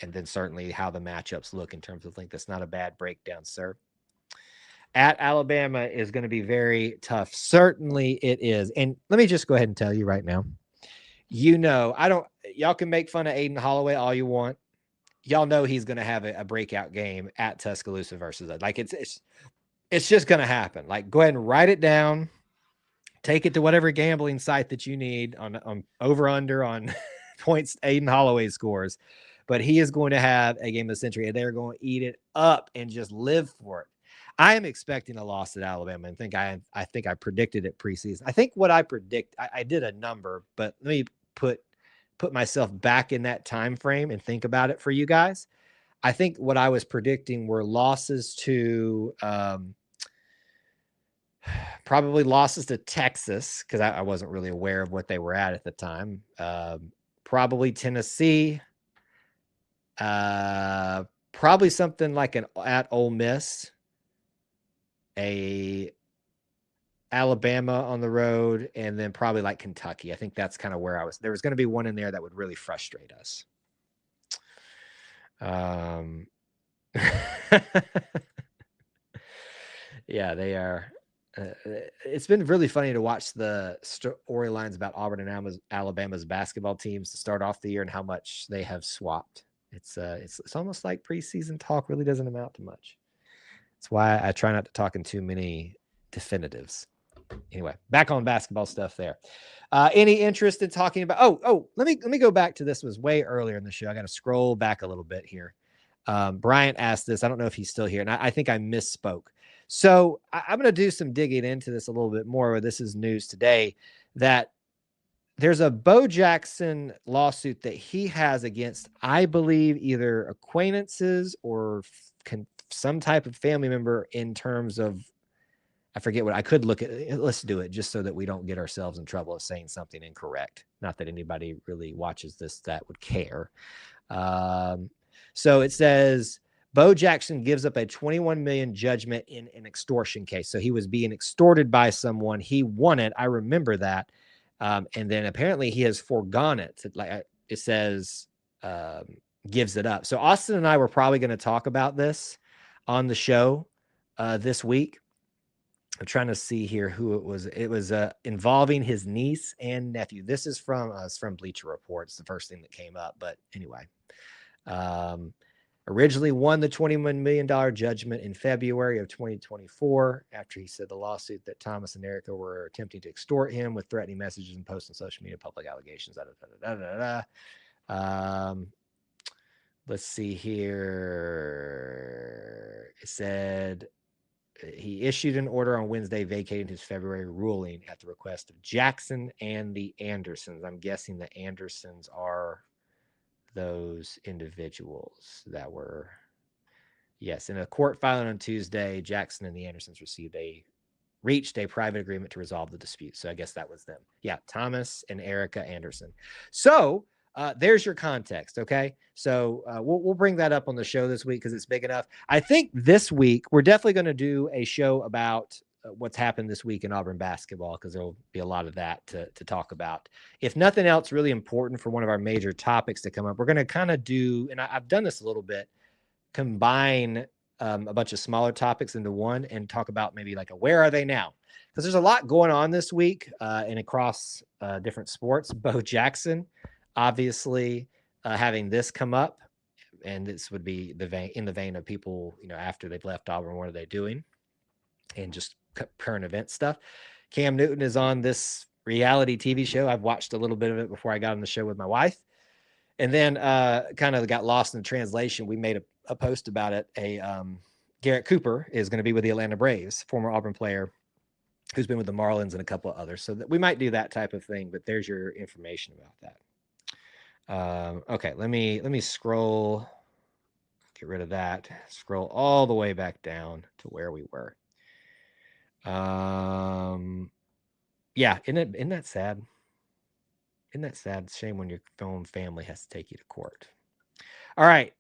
And then certainly how the matchups look in terms of length. That's not a bad breakdown, sir. At Alabama is going to be very tough. Certainly it is. And let me just go ahead and tell you right now, y'all can make fun of Aiden Holloway all you want. Y'all know he's going to have a breakout game at Tuscaloosa versus us. Like it's just going to happen. Like, go ahead and write it down. Take it to whatever gambling site that you need on over under on points Aiden Holloway scores. But he is going to have a game of the century, and they're going to eat it up and just live for it. I am expecting a loss at Alabama, and I think I predicted it preseason. I think what I predict, I did a number, but let me put myself back in that time frame and think about it for you guys. I think what I was predicting were losses to probably losses to Texas, because I wasn't really aware of what they were at the time. Probably Tennessee. Probably something like at Ole Miss, a Alabama on the road, and then probably like Kentucky. I think that's kind of where I was. There was going to be one in there that would really frustrate us. Yeah, they are. It's been really funny to watch the storylines about Auburn and Alabama's basketball teams to start off the year and how much they have swapped. It's almost like preseason talk really doesn't amount to much. That's why I try not to talk in too many definitives. Anyway, back on basketball stuff there. Any interest in talking about? Let me go back to this. It was way earlier in the show. I got to scroll back a little bit here. Bryant asked this. I don't know if he's still here, and I think I misspoke. So I'm going to do some digging into this a little bit more. This is news today that there's a Bo Jackson lawsuit that he has against, I believe, either acquaintances or some type of family member in terms of, I forget what I could look at. Let's do it just so that we don't get ourselves in trouble of saying something incorrect. Not that anybody really watches this that would care. So it says Bo Jackson gives up a $21 million judgment in an extortion case. So he was being extorted by someone. He won it. I remember that. And then apparently he has foregone it. Like it says, gives it up. So Austin and I were probably going to talk about this on the show this week. I'm trying to see here who it was. It was involving his niece and nephew. This is from Bleacher Report. It's the first thing that came up. But anyway, originally won the $21 million judgment in February of 2024 after he said the lawsuit that Thomas and Erica were attempting to extort him with threatening messages and posts on social media, public allegations. Let's see here. It said he issued an order on Wednesday vacating his February ruling at the request of Jackson and the Andersons. I'm guessing the Andersons are those individuals that were, yes, in a court filing on Tuesday, Jackson and the Andersons reached a private agreement to resolve the dispute. So I guess that was them. Yeah, Thomas and Erica Anderson. So there's your context. Okay. So we'll bring that up on the show this week because it's big enough. I think this week we're definitely going to do a show about what's happened this week in Auburn basketball, because there'll be a lot of that to talk about. If nothing else really important for one of our major topics to come up, we're going to kind of do, and I've done this a little bit, combine a bunch of smaller topics into one and talk about maybe like where are they now? Because there's a lot going on this week and across different sports. Bo Jackson, obviously, having this come up, and this would be in the vein of people, after they've left Auburn, what are they doing? And just current event stuff. Cam Newton is on this reality TV show. I've watched a little bit of it before I got on the show with my wife. And then kind of got lost in the translation. We made a post about it. Garrett Cooper is going to be with the Atlanta Braves, former Auburn player who's been with the Marlins and a couple of others. So that we might do that type of thing, but there's your information about that. Okay, let me scroll, get rid of that, scroll all the way back down to where we were. Yeah, isn't that sad? Isn't that sad? Shame when your own family has to take you to court. All right.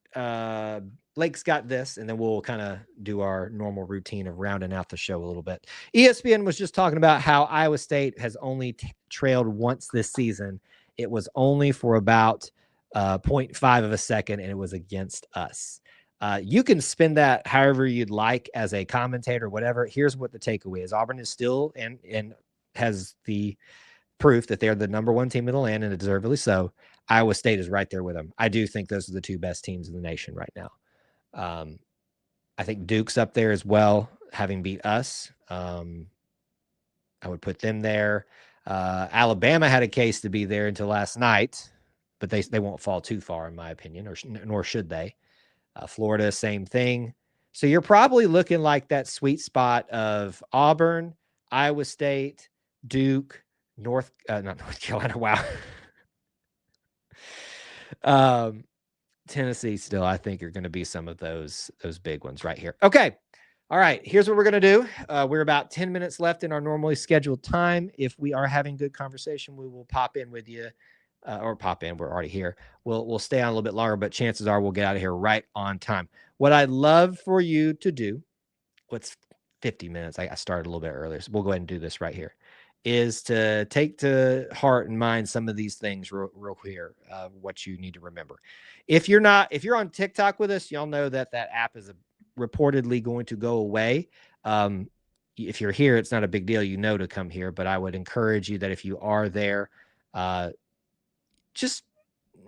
Blake's got this, and then we'll kind of do our normal routine of rounding out the show a little bit. ESPN was just talking about how Iowa State has only trailed once this season. It was only for about 0.5 of a second, and it was against us. You can spin that however you'd like as a commentator, whatever. Here's what the takeaway is. Auburn is still and has the proof that they're the number one team in the land, and deservedly so. Iowa State is right there with them. I do think those are the two best teams in the nation right now. I think Duke's up there as well, having beat us. I would put them there. Alabama had a case to be there until last night, but they won't fall too far, in my opinion, nor should they. Florida, same thing. So you're probably looking like that sweet spot of Auburn, Iowa State, Duke, not North Carolina. Wow. Tennessee still, I think, are going to be some of those big ones right here. Okay. All right. Here's what we're going to do. We're about 10 minutes left in our normally scheduled time. If we are having good conversation, we will pop in with you or pop in. We're already here. We'll stay on a little bit longer, but chances are we'll get out of here right on time. What I'd love for you to do, what's 50 minutes? I started a little bit earlier, so we'll go ahead and do this right here, is to take to heart and mind some of these things real clear, what you need to remember. If you're on TikTok with us, y'all know that app is reportedly going to go away. If you're here, it's not a big deal, to come here, but I would encourage you that if you are there, just,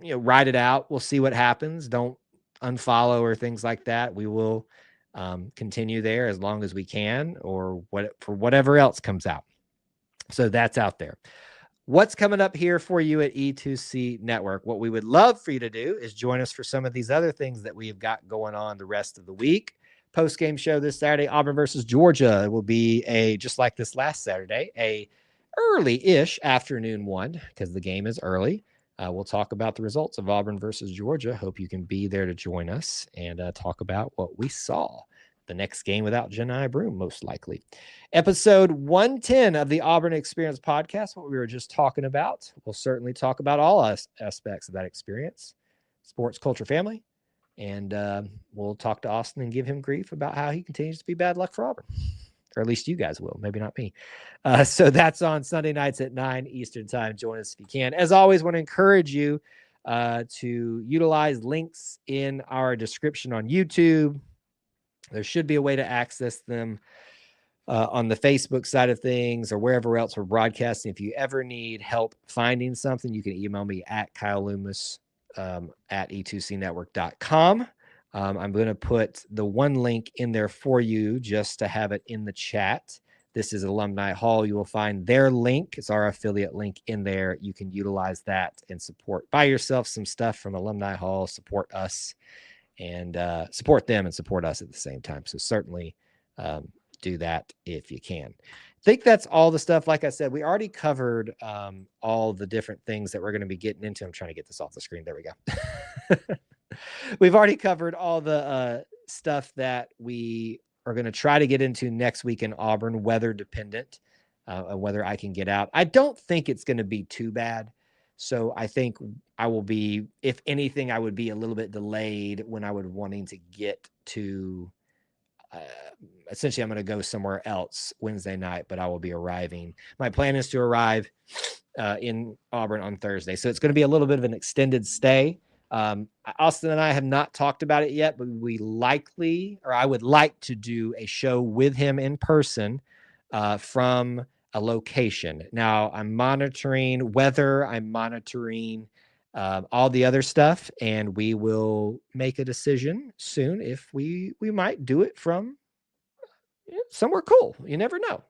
ride it out. We'll see what happens. Don't unfollow or things like that. We will continue there as long as we can, or for whatever else comes out. So that's out there. What's coming up here for you at E2C Network? What we would love for you to do is join us for some of these other things that we have got going on the rest of the week. Post-game show this Saturday, Auburn versus Georgia. It will be just like this last Saturday, a early-ish afternoon one, because the game is early. We'll talk about the results of Auburn versus Georgia. Hope you can be there to join us and talk about what we saw. The next game without Janai Broom, most likely. Episode 110 of the Auburn Experience podcast, what we were just talking about. We'll certainly talk about all aspects of that experience, sports, culture, family, and we'll talk to Austin and give him grief about how he continues to be bad luck for Auburn. Or at least you guys will, maybe not me. So that's on Sunday nights at 9 Eastern time. Join us if you can. As always, want to encourage you to utilize links in our description on YouTube. There should be a way to access them on the Facebook side of things or wherever else we're broadcasting. If you ever need help finding something, you can email me at Kyle Loomis at e2cnetwork.com. I'm going to put the one link in there for you just to have it in the chat. This is Alumni Hall. You will find their link. It's our affiliate link in there. You can utilize that and buy yourself some stuff from Alumni Hall, support us, and support them and support us at the same time. So certainly do that if you can. I think that's all the stuff. Like I said, we already covered all the different things that we're going to be getting into. I'm trying to get this off the screen. There we go. We've already covered all the stuff that we are going to try to get into next week in Auburn, weather dependent, whether I can get out. I don't think it's going to be too bad. So I think I will be, if anything, I would be a little bit delayed when I would wanting to get to, essentially I'm going to go somewhere else Wednesday night, but I will be arriving. My plan is to arrive in Auburn on Thursday. So it's going to be a little bit of an extended stay. Austin and I have not talked about it yet, but I would like to do a show with him in person from a location. Now I'm monitoring weather. I'm monitoring all the other stuff, and we will make a decision soon if we might do it from somewhere cool. You never know.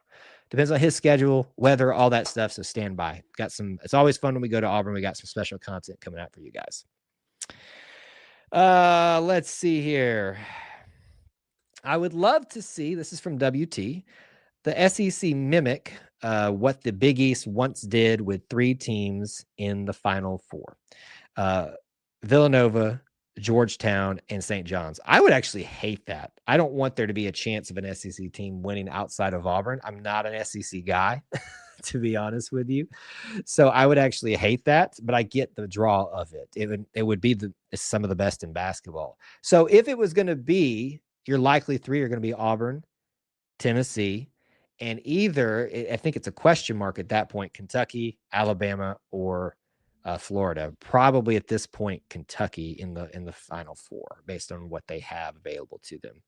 Depends on his schedule, weather, all that stuff. So stand by. It's always fun when we go to Auburn. We got some special content coming out for you guys. Let's see here. I would love to see, this is from WT, the SEC mimic what the Big East once did with 3 teams in the Final Four. Villanova, Georgetown, and St. John's. I would actually hate that. I don't want there to be a chance of an SEC team winning outside of Auburn. I'm not an SEC guy. to be honest with you. So I would actually hate that, but I get the draw of it. It would be some of the best in basketball. So if it was going to be, your likely three are going to be Auburn, Tennessee, and either, I think it's a question mark at that point, Kentucky, Alabama, or Florida. Probably at this point, Kentucky in the Final Four, based on what they have available to them.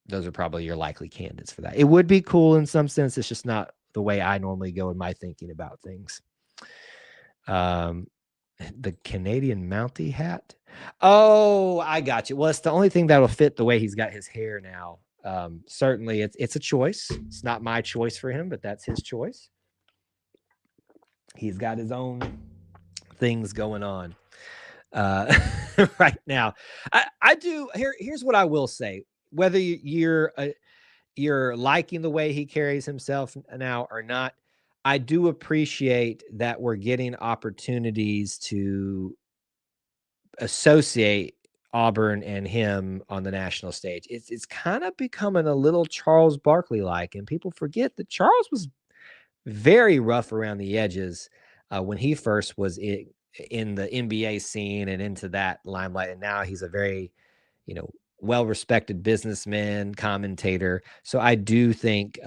Those are probably your likely candidates for that. It would be cool in some sense. It's just not the way I normally go in my thinking about things. The Canadian Mountie hat. Oh, I got you. Well, it's the only thing that'll fit the way he's got his hair now. Certainly it's a choice. It's not my choice for him, but that's his choice. He's got his own things going on right now. I do. Here's what I will say. Whether you're liking the way he carries himself now or not, I do appreciate that we're getting opportunities to associate Auburn and him on the national stage. It's kind of becoming a little Charles Barkley like, and people forget that Charles was very rough around the edges when he first was in the NBA scene and into that limelight, and now he's a very, well-respected businessman, commentator. So I do think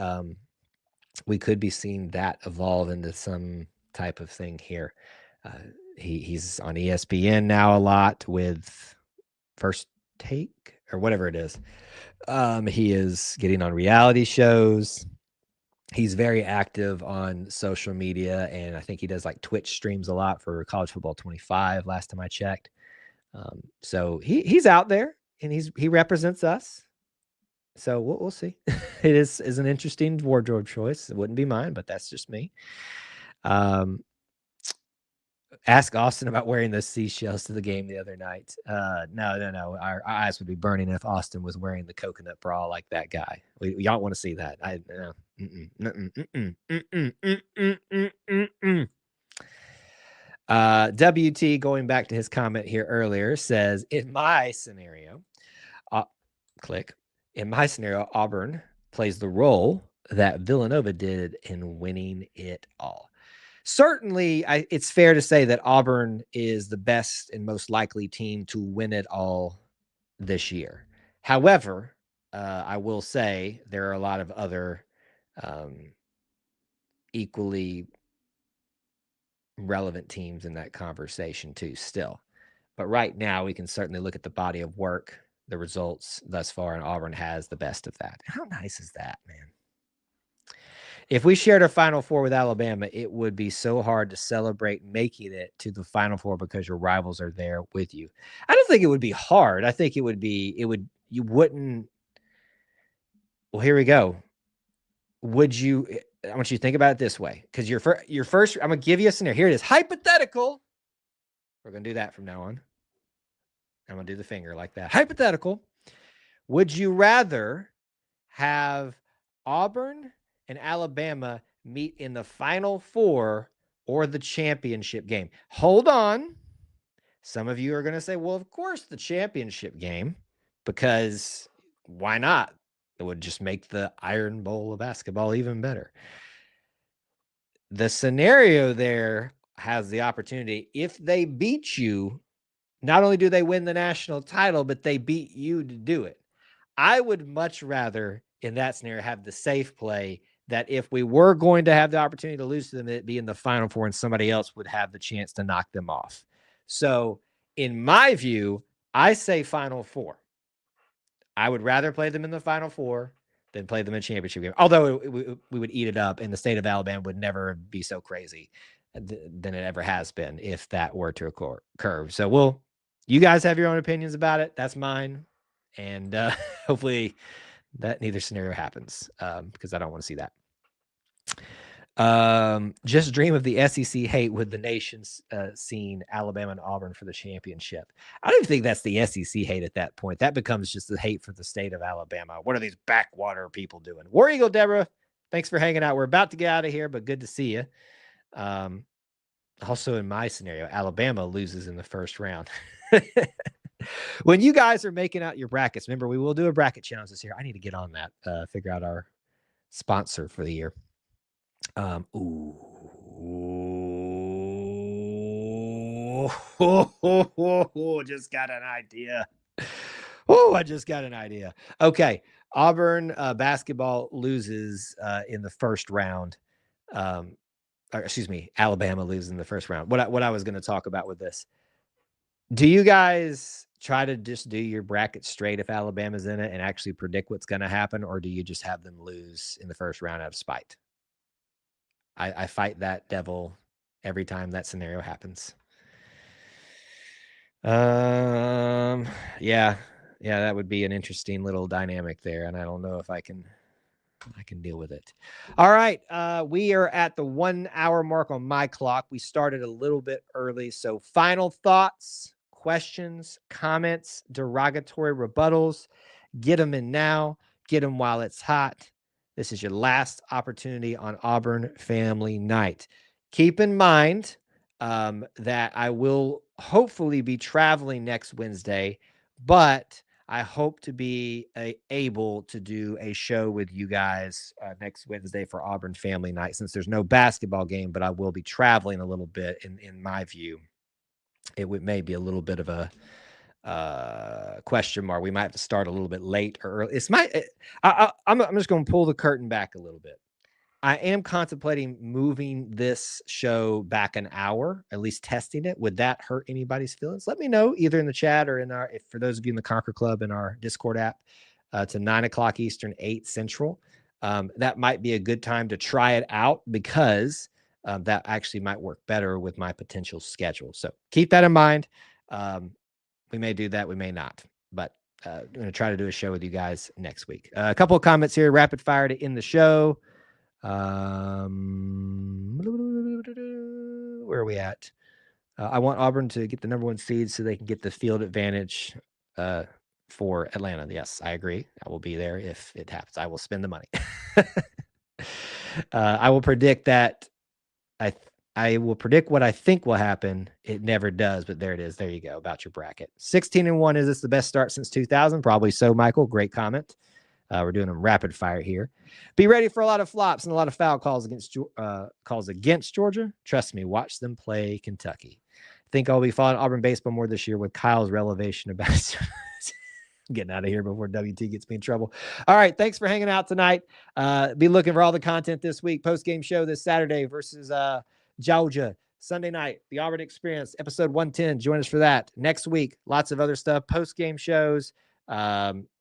we could be seeing that evolve into some type of thing here. He's on ESPN now a lot with First Take or whatever it is. He is getting on reality shows. He's very active on social media, and I think he does like Twitch streams a lot for College Football 25 last time I checked. So he's out there, and he represents us. So we'll see. It is an interesting wardrobe choice. It wouldn't be mine, but that's just me. Ask Austin about wearing those seashells to the game the other night. No. Our eyes would be burning if Austin was wearing the coconut bra like that guy. We don't want to see that. WT, going back to his comment here earlier, says, in my scenario, Auburn plays the role that Villanova did in winning it all. Certainly, it's fair to say that Auburn is the best and most likely team to win it all this year. However, I will say there are a lot of other equally relevant teams in that conversation too still. But right now, we can certainly look at the body of work, the results thus far, and Auburn has the best of that. How nice is that, man? If we shared a Final Four with Alabama, it would be so hard to celebrate making it to the Final Four because your rivals are there with you. I don't think it would be hard. I think you wouldn't. Well, here we go. I want you to think about it this way, because your first, I'm going to give you a scenario. Here it is. Hypothetical. We're going to do that from now on. I'm going to do the finger like that. Hypothetical. Would you rather have Auburn and Alabama meet in the Final Four or the championship game? Hold on. Some of you are going to say, well, of course, the championship game, because why not? It would just make the Iron Bowl of basketball even better. The scenario there has the opportunity, if they beat you, not only do they win the national title, but they beat you to do it. I would much rather, in that scenario, have the safe play that if we were going to have the opportunity to lose to them, it'd be in the Final Four and somebody else would have the chance to knock them off. So in my view, I say Final Four. I would rather play them in the Final Four than play them in a championship game. Although we would eat it up, and the state of Alabama would never be so crazy than it ever has been if that were to occur. So you guys have your own opinions about it. That's mine. And hopefully that neither scenario happens, because I don't want to see that. Just dream of the SEC hate with the nation's seeing Alabama and Auburn for the championship. I don't even think that's the SEC hate at that point. That becomes just the hate for the state of Alabama. What are these backwater people doing? War Eagle Deborah, thanks for hanging out. We're about to get out of here, but good to see you. Also, in my scenario, Alabama loses in the first round. When you guys are making out your brackets, remember, we will do a bracket challenge this year. I need to get on that, figure out our sponsor for the year. Just got an idea. Oh, I just got an idea. Okay. Auburn basketball loses in the first round. Or excuse me, Alabama loses in the first round. What I was going to talk about with this. Do you guys try to just do your bracket straight if Alabama's in it and actually predict what's going to happen, or do you just have them lose in the first round out of spite? I fight that devil every time that scenario happens. Yeah, that would be an interesting little dynamic there, and I don't know if I can deal with it. All right, we are at the 1 hour mark on my clock. We started a little bit early, so final thoughts, questions, comments, derogatory rebuttals, get them in now, get them while it's hot. This is your last opportunity on Auburn Family Night. Keep in mind that I will hopefully be traveling next Wednesday, but I hope to be able to do a show with you guys next Wednesday for Auburn Family Night, since there's no basketball game, but I will be traveling a little bit. In my view, it may be a little bit of a question mark. We might have to start a little bit late or early. I'm just going to pull the curtain back a little bit. I am contemplating moving this show back an hour, at least testing it. Would that hurt anybody's feelings? Let me know either in the chat or for those of you in the Conquer Club in our Discord app, to 9 o'clock Eastern, 8 Central. That might be a good time to try it out, because that actually might work better with my potential schedule. So keep that in mind. We may do that. We may not, but I'm going to try to do a show with you guys next week. A couple of comments here, rapid fire to end the show. Where are we at? I want Auburn to get the #1 seed so they can get the field advantage for Atlanta. Yes, I agree. I will be there if it happens. I will spend the money. I will predict that. I will predict what I think will happen. It never does, but there it is. There you go about your bracket. 16-1. Is this the best start since 2000? Probably so, Michael. Great comment. We're doing them rapid fire here. Be ready for a lot of flops and a lot of foul calls against Georgia. Trust me, watch them play Kentucky. I think I'll be following Auburn baseball more this year with Kyle's revelation about getting out of here before WT gets me in trouble. All right, thanks for hanging out tonight. Be looking for all the content this week. Post-game show this Saturday versus Georgia. Sunday night, the Auburn Experience, episode 110. Join us for that. Next week, lots of other stuff, post-game shows,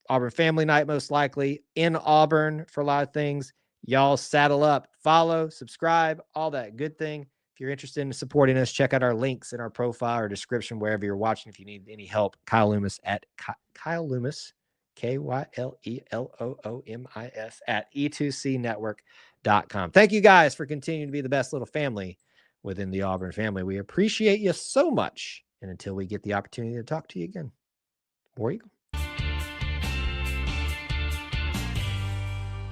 Auburn Family Night, most likely in Auburn for a lot of things. Y'all saddle up, follow, subscribe, all that good thing. If you're interested in supporting us, check out our links in our profile or description wherever you're watching. If you need any help, Kyle Loomis at Kyle Loomis, KYLELOOMIS at e2cnetwork.com. Thank you guys for continuing to be the best little family within the Auburn family. We appreciate you so much. And until we get the opportunity to talk to you again, War Eagle.